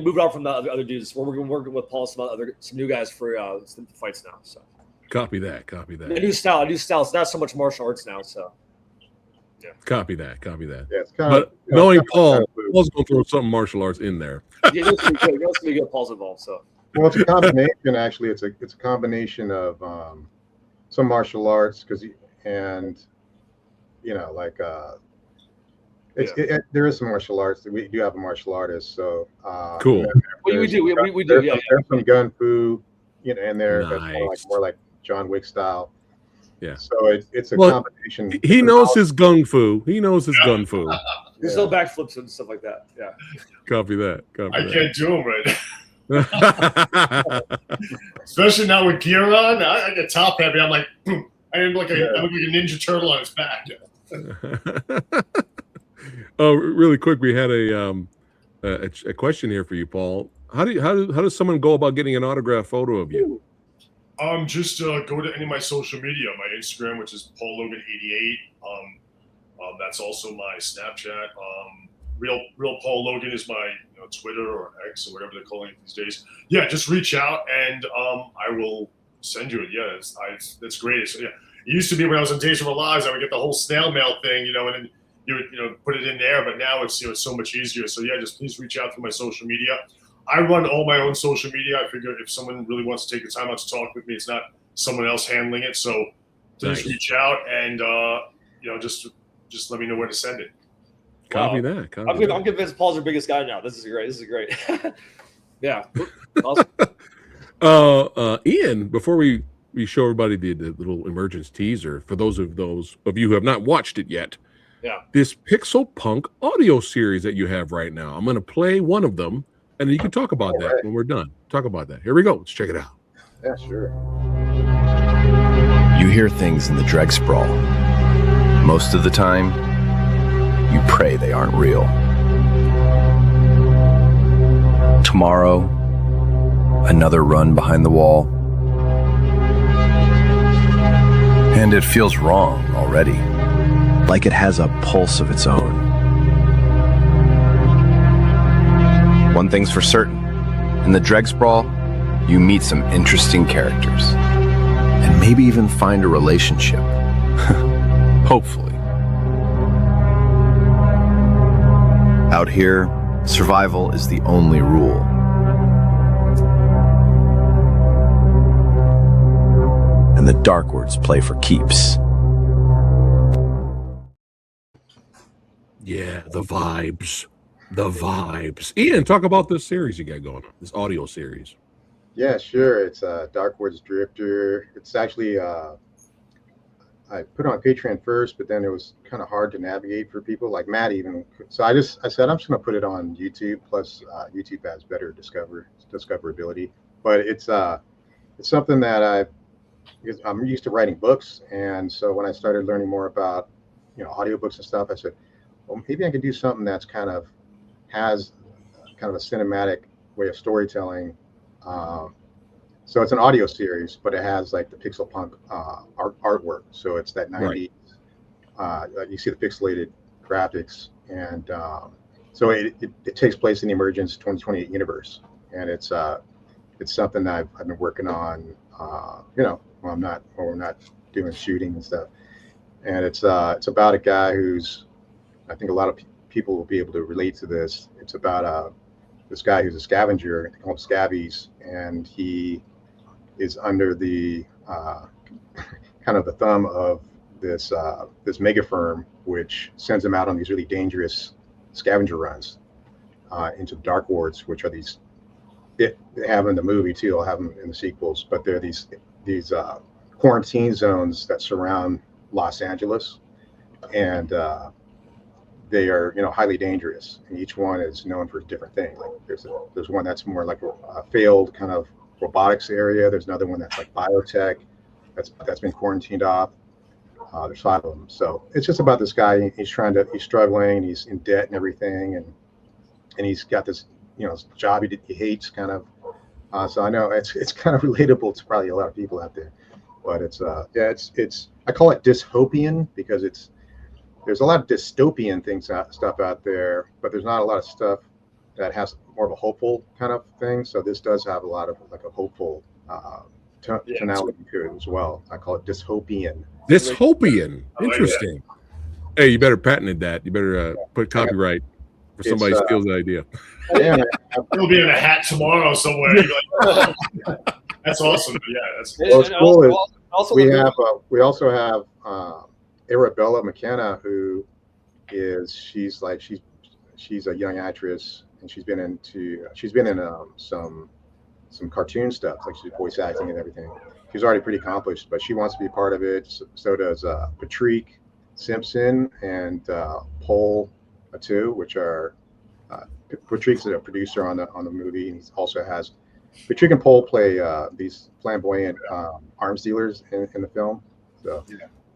moved on from the other dudes. We're working with Paul and some new guys for some fights now. So copy that. A new style. It's not so much martial arts now. So copy that. Yeah, but knowing Paul's going to throw some martial arts in there. Yeah, it's gonna be good. Paul's involved. So well, it's a combination. Actually, it's a combination of some martial arts there is some martial arts. We do have a martial artist, so cool. We do. There's some gun fu, in there. Nice. That's more like John Wick style. Yeah. So it's a combination. He knows his gung fu. Gun fu. There's no backflips and stuff like that. Yeah. Copy that. I can't do them right. Especially now with gear on, I get top heavy. I'm like, boom. I look like a Ninja Turtle on his back. Oh, really quick, we had a question here for you, Paul. How does someone go about getting an autograph photo of you? Just go to any of my social media, my Instagram, which is Paul Logan 88. That's also my Snapchat. Real Paul Logan is my Twitter or X or whatever they're calling it these days. Yeah, just reach out and I will send you it. Yeah, that's great. So, it used to be when I was on Days of Our Lives, I would get the whole snail mail thing, and then you would put it in there. But now it's it's so much easier. So just please reach out through my social media. I run all my own social media. I figure if someone really wants to take the time out to talk with me, it's not someone else handling it. So please reach out and just let me know where to send it. Copy that. I'm convinced Paul's our biggest guy now. This is great. Yeah. Awesome. Ian, before we show everybody the little Emergence teaser, for those of you who have not watched it yet, this Pixel Punk audio series that you have right now, I'm going to play one of them, and you can talk about that when we're done. Talk about that. Here we go. Let's check it out. Yeah, sure. You hear things in the dreg sprawl. Most of the time, you pray they aren't real. Tomorrow, another run behind the wall. And it feels wrong already, like it has a pulse of its own. One thing's for certain, in the dreg sprawl, you meet some interesting characters, and maybe even find a relationship. Hopefully. Out here, survival is the only rule. and the dark words play for keeps. Yeah, the vibes. The vibes. Ian, talk about this series you got going on, this audio series. Yeah, sure. It's Dark Woods Drifter. It's actually I put it on Patreon first, but then it was kind of hard to navigate for people like Matt even. So I said I'm just gonna put it on YouTube. Plus, YouTube has better discoverability. But it's something that I'm used to writing books, and so when I started learning more about audiobooks and stuff, I said, well, maybe I could do something that's has kind of a cinematic way of storytelling. So it's an audio series, but it has like the pixel punk artwork. So it's that 90s. Right. You see the pixelated graphics, and so it takes place in the Emergence 2028 universe, and it's something that I've been working on. When we're not doing shooting and stuff, and it's about a guy who's, I think a lot of people will be able to relate to this. It's about this guy who's a scavenger, they call him Scabbies, and he is under the kind of the thumb of this mega firm, which sends him out on these really dangerous scavenger runs into the dark wards, which are these. They have them in the movie too. I'll have them in the sequels, but they're these quarantine zones that surround Los Angeles, and they are highly dangerous, and each one is known for a different thing. Like there's one that's more like a failed kind of robotics area. There's another one that's like biotech that's been quarantined off. There's 5 of them. So it's just about this guy. He's struggling, he's in debt and everything, and he's got this job he hates kind of. So I know it's kind of relatable to probably a lot of people out there, but it's I call it dystopian because there's a lot of dystopian stuff out there, but there's not a lot of stuff that has more of a hopeful kind of thing. So this does have a lot of like a hopeful tonality to it as well. I call it dystopian. Dystopian. Interesting. Hey, you better patent that. You better put copyright for somebody steals the idea. Yeah, It'll be in a hat tomorrow somewhere. Like, that's awesome. Yeah, that's what's cool. We also have Arabella McKenna, who is she's a young actress, and she's been in some cartoon stuff, like she's voice acting and everything. She's already pretty accomplished, but she wants to be part of it. So does Patrick Simpson and Paul too, which are Patrick's a producer on the movie, and he also has Patrick and Paul play these flamboyant arms dealers in the film. So,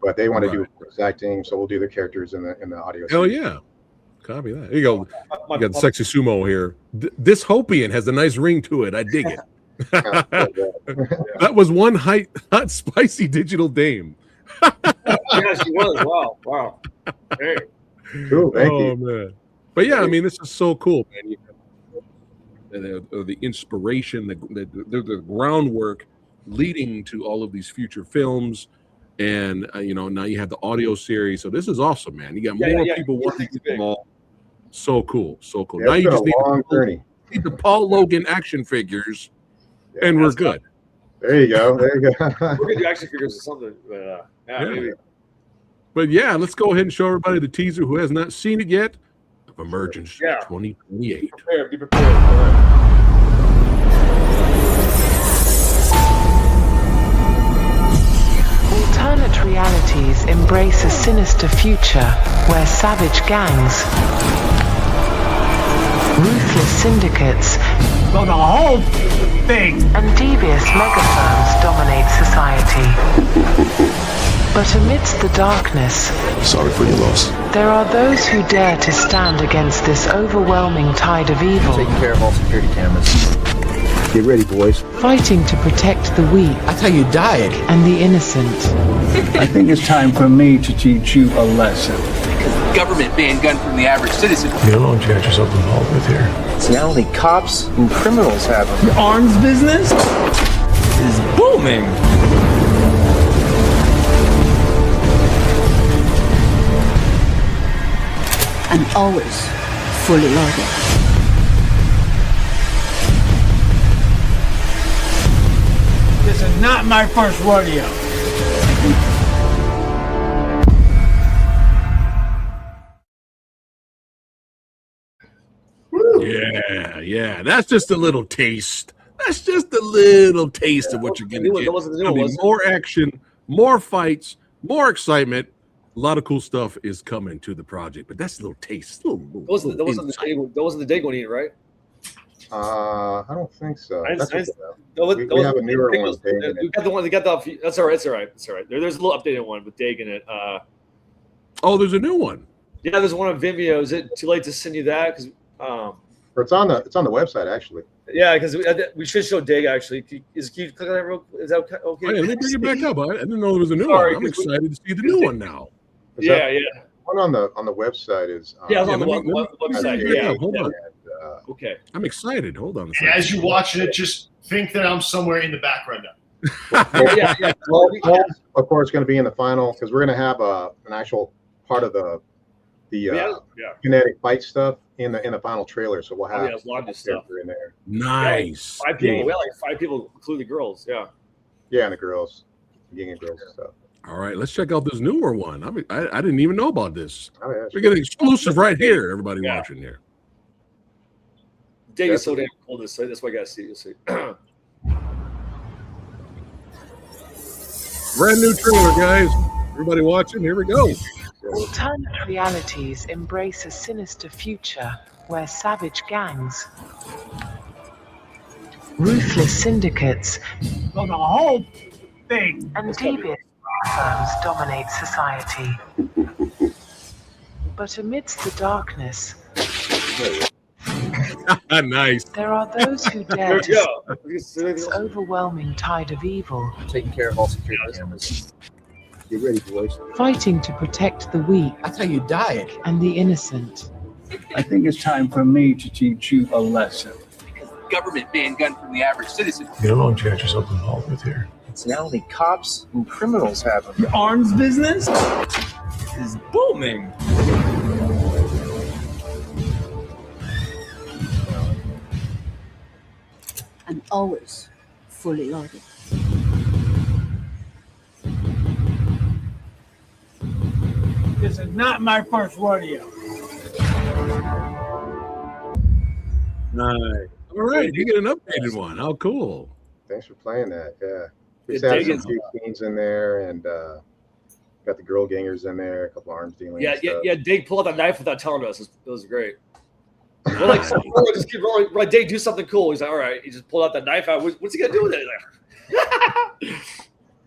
but they want to do voice acting, so we'll do the characters in the audio. Hell yeah, copy that. There you go. You got the sexy sumo here. Dystopian has a nice ring to it. I dig it. That was one hot spicy digital dame. Yeah, she was. Wow. Hey. Cool, thank you. Man. But yeah, I mean, this is so cool, man. You have the inspiration, the groundwork leading to all of these future films, and now you have the audio series. So this is awesome, man. You got more people wanting to get involved. So cool, so cool. Yeah, now you just need the Paul Logan action figures, and we're good. There you go. We're gonna do action figures or something. But, maybe. But yeah, let's go ahead and show everybody the teaser who has not seen it yet of Emergence 2028. Be prepared. Alternate realities embrace a sinister future where savage gangs, ruthless syndicates, the whole thing, and devious megafirms dominate society. But amidst the darkness, Sorry for your loss. there are those who dare to stand against this overwhelming tide of evil, Taking care of all security cameras. Get ready, boys. fighting to protect the weak That's how you died. and the innocent. I think it's time for me to teach you a lesson. Government banned gun from the average citizen. You don't know what you got yourself involved with here. See, not only cops and criminals have them. The arms business is booming. And always fully loaded. This is not my first rodeo. Yeah. That's just a little taste. That's just a little taste of what you're going to get. It's gonna be more action, more fights, more excitement. A lot of cool stuff is coming to the project, but that's a little taste. That wasn't the Dago one, right? I don't think so. We have a newer one. We got the one. They got the. That's all right. It's all right. It's all right. There's a little updated one with Dag in it. Oh, there's a new one. Yeah, there's one on Vimeo. Is it too late to send you that? Because it's on the website actually. Yeah, because we should show Dag actually. Can you click on that real? Is that okay? Oh, yeah, let me bring it back up. I didn't know there was a new one. I'm excited to see the new one now. Yeah. One on the website is. On the website. Yeah. Hold on. Okay. I'm excited. Hold on. And as you watch it, just think that I'm somewhere in the background now. Yeah. Paul's, of course, going to be in the final because we're going to have an actual part of the kinetic fight stuff in the final trailer. So we'll have a lot of stuff in there. Nice. Yeah, 5 people. We had like 5 people, including the girls. Yeah. Yeah, and the girls, gang of girls and stuff. All right, let's check out this newer one. I didn't even know about this. Oh, yeah, we get an exclusive right here. Everybody watching here. Dag is so damn cool. That's why I gotta see. You see. Brand new trailer, guys. Everybody watching, here we go. Alternate realities embrace a sinister future where savage gangs, ruthless syndicates, the whole thing, and deviant firms dominate society. But amidst the darkness, nice. There are those who dare to this overwhelming tide of evil. Taking care of all security cameras. Get ready, boys. Fighting to protect the weak. That's how you died. And the innocent. I think it's time for me to teach you a lesson. Because the government banned gun from the average citizen. You don't know what you got yourself involved with here. It's now only cops and criminals have them. Your arms business is booming. And always fully loaded. This is not my first rodeo. Nice. All right, you get an updated one. How cool. Thanks for playing that. Yeah. We just have some few scenes in there and got the girl gangers in there, a couple arms dealing. Yeah. Dag pulled out that knife without telling us. It was great. We're like, just keep rolling. Right, Dag, do something cool. He's like, all right. He just pulled out that knife out. What's he gonna do with it?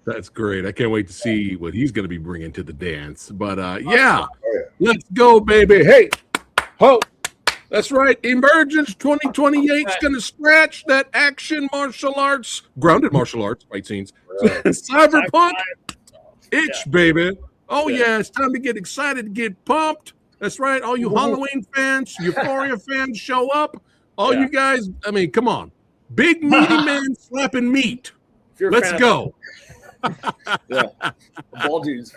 That's great. I can't wait to see what he's going to be bringing to the dance. But let's go, baby. Hey, ho. That's right. Emergence 2028 is going to scratch that action martial arts, grounded martial arts fight scenes, cyberpunk itch, baby. Oh, yeah. It's time to get excited, get pumped. That's right. All you Halloween fans, Euphoria fans, show up. All you guys, I mean, come on. Big meaty man slapping meat. Let's go. Ball dudes.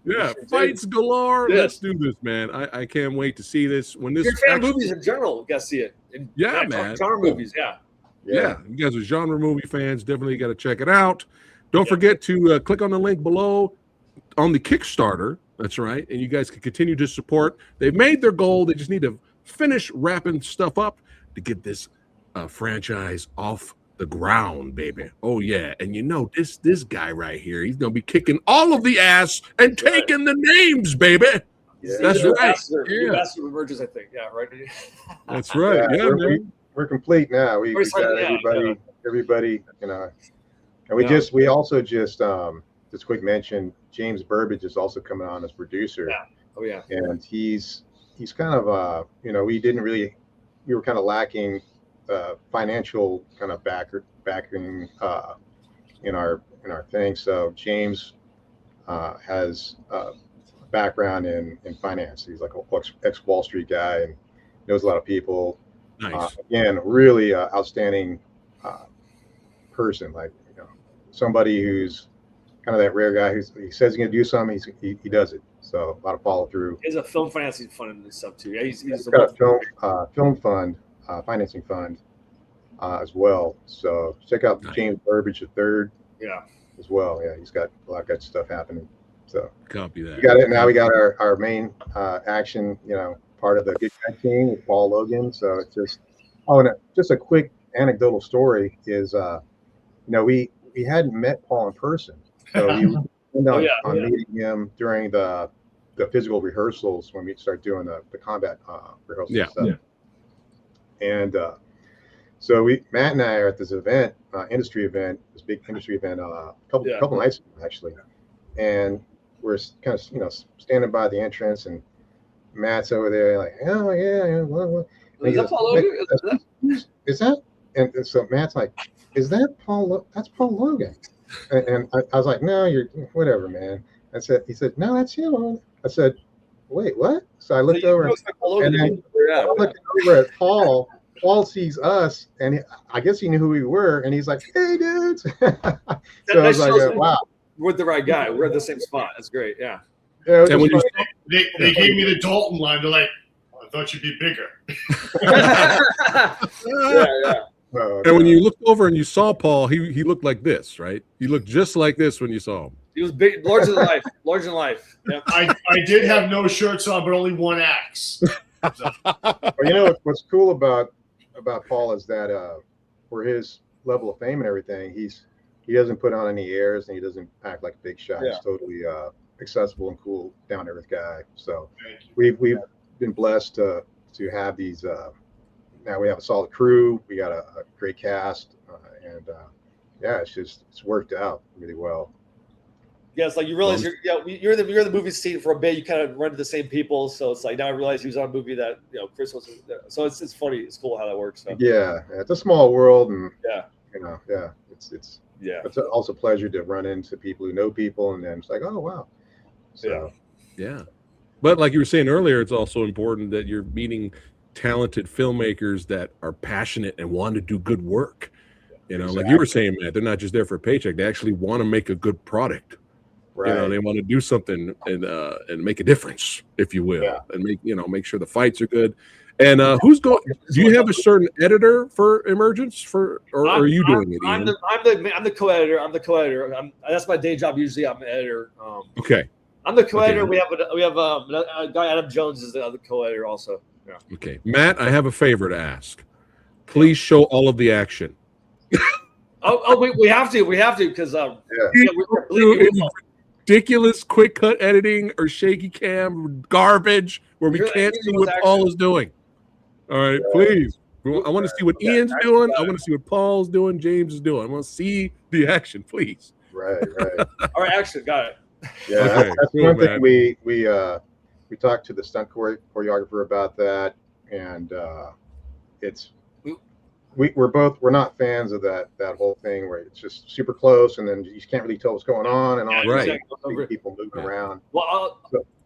Yeah, fights galore. Yes. Let's do this, man. I can't wait to see this. When this you're a fan of movies in general, you gotta see it. Man. Genre movies, yeah. You guys are genre movie fans. Definitely got to check it out. Don't forget to click on the link below on the Kickstarter. That's right. And you guys can continue to support. They've made their goal. They just need to finish wrapping stuff up to get this franchise off the ground, baby. Oh yeah. And you know this guy right here, he's gonna be kicking all of the ass and taking the names, baby. Yeah. That's right. Ambassador Emergence, I think. Yeah, right. That's right. Yeah, we're complete now. We got everybody, you know. And we also just quick mention, James Burbage is also coming on as producer. Yeah. Oh yeah. And he's kind of we were kind of lacking financial kind of backing in our thing. So James has a background in finance. He's like an ex Wall Street guy and knows a lot of people. Nice. Again, really outstanding person. Like somebody who's kind of that rare guy he says he's going to do something, he does it. So a lot of follow through. He has a film financing fund and stuff too. Yeah, he's got a film fund. Financing fund as well. So check out James Burbage III. Yeah. As well. Yeah, he's got a lot of good stuff happening. So copy that. We got it now. We got our main action, part of the good guy team with PAUL Logan. So it's just Oh, and just a quick anecdotal story is, we hadn't met Paul in person, so we ended on meeting him during the physical rehearsals when we started doing the combat rehearsals. And so Matt and I are at this event, industry event, this big industry event, a couple nights ago, actually, and we're kind of standing by the entrance, and Matt's over there like, oh yeah, blah, blah. Is that Paul Logan? Is that? And so Matt's like, is that Paul? That's Paul Logan. And I was like, no, you're whatever, man. He said, no, that's you. I said, wait, what? So I looked over, and then I looked over at Paul. Paul sees us, and I guess he knew who we were, and he's like, hey, dudes. So I was like, wow. We're with the right guy. We're at the same spot. That's great. Yeah. And when they gave me the Dalton line. They're like, I thought you'd be bigger. And when you looked over and you saw Paul, he looked like this, right? He looked just like this when you saw him. He was big, larger than life. Larger than life. Yeah. I did have no shirts on, but only one axe. So. Well, what's cool about Paul is that for his level of fame and everything, he doesn't put on any airs, and he doesn't act like a big shot. He's totally accessible and cool, down to earth guy. So we've been blessed to have these. Now we have a solid crew. We got a great cast, and it's worked out really well. Yeah, it's like you realize you're the movie scene for a bit. You kind of run to the same people, so it's like now I realize he was on a movie that Chris was. So it's funny. It's cool how that works. So. Yeah, it's a small world, and it's also a pleasure to run into people who know people, and then it's like, oh wow. So yeah. But like you were saying earlier, it's also important that you're meeting talented filmmakers that are passionate and want to do good work. Like you were saying, Matt, they're not just there for a paycheck. They actually want to make a good product. Right. They want to do something and make a difference, if you will, and make sure the fights are good. And who's going? Do you have a certain editor for Emergence, or are you doing it? I'm the co-editor. I'm the co-editor. That's my day job. Usually, I'm an editor. Okay. I'm the co-editor. Okay. We have a guy, Adam Jones, is the other co-editor also. Yeah. Okay, Matt, I have a favor to ask. Please show all of the action. we have to because ridiculous quick cut editing or shaky cam garbage where we can't see what Paul is doing. All right, please. I want to see what Ian's doing. I want to see what Paul's doing, James is doing. I want to see the action, please. Right. All right, action, got it. Yeah, okay. That's one thing we talked to the stunt choreographer about that, and we're not fans of that whole thing where it's just super close and then you can't really tell what's going on and all exactly. People moving around. Well,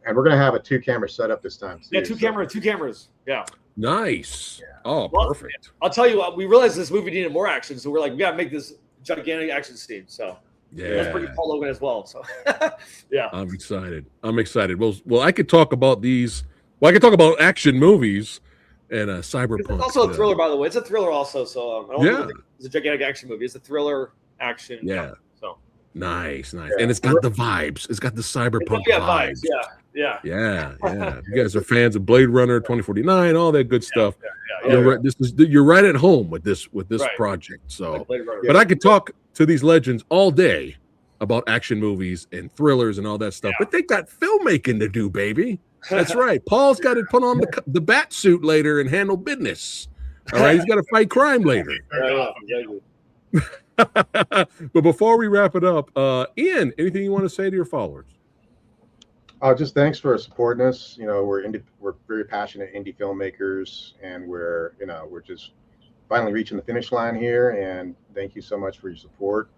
and we're gonna have a 2-camera setup this time too. Yeah, two cameras. Yeah. Nice. Yeah. Oh, perfect. I'll tell you what, we realized this movie needed more action, so we're like, we gotta make this gigantic action scene. So let's bring Paul Logan as well. So yeah. I'm excited. Well, I could talk about these. Well, I could talk about action movies and cyberpunk. It's also a thriller, by the way. It's a thriller also. So I don't think it's a gigantic action movie. It's a thriller action. Yeah. So nice. And it's got the vibes. It's got the cyberpunk vibes. Yeah. You guys are fans of Blade Runner 2049, all that good stuff. Right. You're right at home with this project. So, but I could talk to these legends all day about action movies and thrillers and all that stuff. But they got filmmaking to do, baby. That's right. Paul's got to put on the bat suit later and handle business. All right, he's got to fight crime later. But before we wrap it up, Ian, anything you want to say to your followers? Just thanks for supporting us. We're very passionate indie filmmakers, and we're just finally reaching the finish line here. And thank you so much for your support.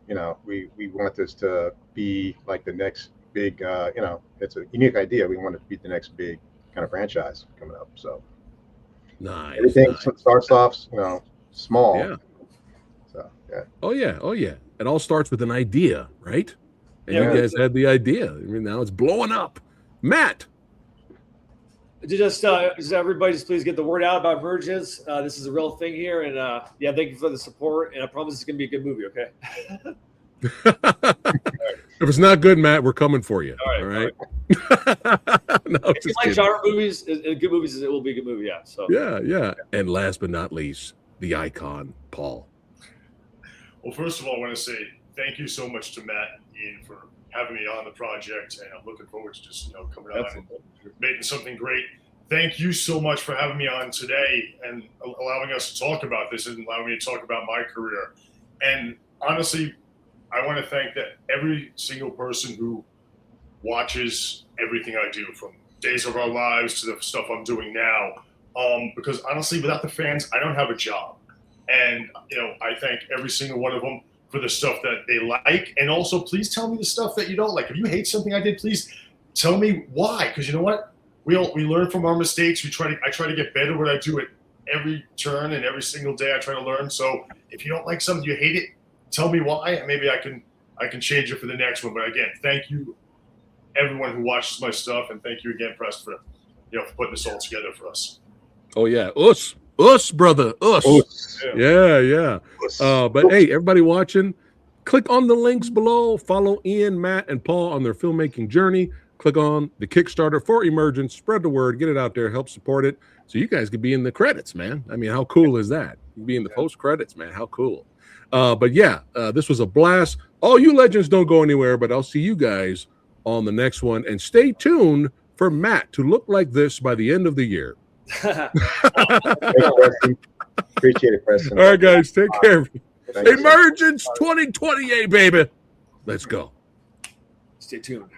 We want this to be like the next big. It's a unique idea. We want it to be the next big kind of franchise coming up. So nice. Everything starts off, small. Yeah. So yeah. Oh yeah. It all starts with an idea, right? And you guys had the idea. I mean, now it's blowing up. Matt. Just everybody, just please get the word out about Emergence. This is a real thing here, and thank you for the support. And I promise it's gonna be a good movie. Okay. If it's not good, Matt, we're coming for you. All right. No, If you like genre movies, good movies, it will be a good movie. Yeah. So yeah. And last but not least, the icon, Paul. Well, first of all, I want to say thank you so much to Matt and Ian for having me on the project, and I'm looking forward to just coming on and making something great. Thank you so much for having me on today and allowing us to talk about this and allowing me to talk about my career. And honestly, I want to thank that every single person who watches everything I do, from Days of Our Lives to the stuff I'm doing now. Because honestly, without the fans, I don't have a job. And I thank every single one of them for the stuff that they like. And also, please tell me the stuff that you don't like. If you hate something I did, please tell me why. Because you know what? We learn from our mistakes. I try to get better at what I do at every turn, and every single day I try to learn. So if you don't like something, you hate it, tell me why, and maybe I can change it for the next one. But again, thank you everyone who watches my stuff, and thank you again, Press, for for putting this all together for us. Oh yeah, us, brother, us. Yeah. But hey, everybody watching, click on the links below. Follow Ian, Matt, and Paul on their filmmaking journey. Click on the Kickstarter for Emergence. Spread the word, get it out there, help support it, so you guys could be in the credits, man. I mean, how cool is that? You be in the post credits, man. How cool. But yeah, this was a blast. All you legends, don't go anywhere, but I'll see you guys on the next one, and stay tuned for Matt to look like this by the end of the year. Thanks, Preston. Appreciate it, Preston. All right, guys, take care. Thank you. Emergence 2028, baby. Let's go. stay tuned.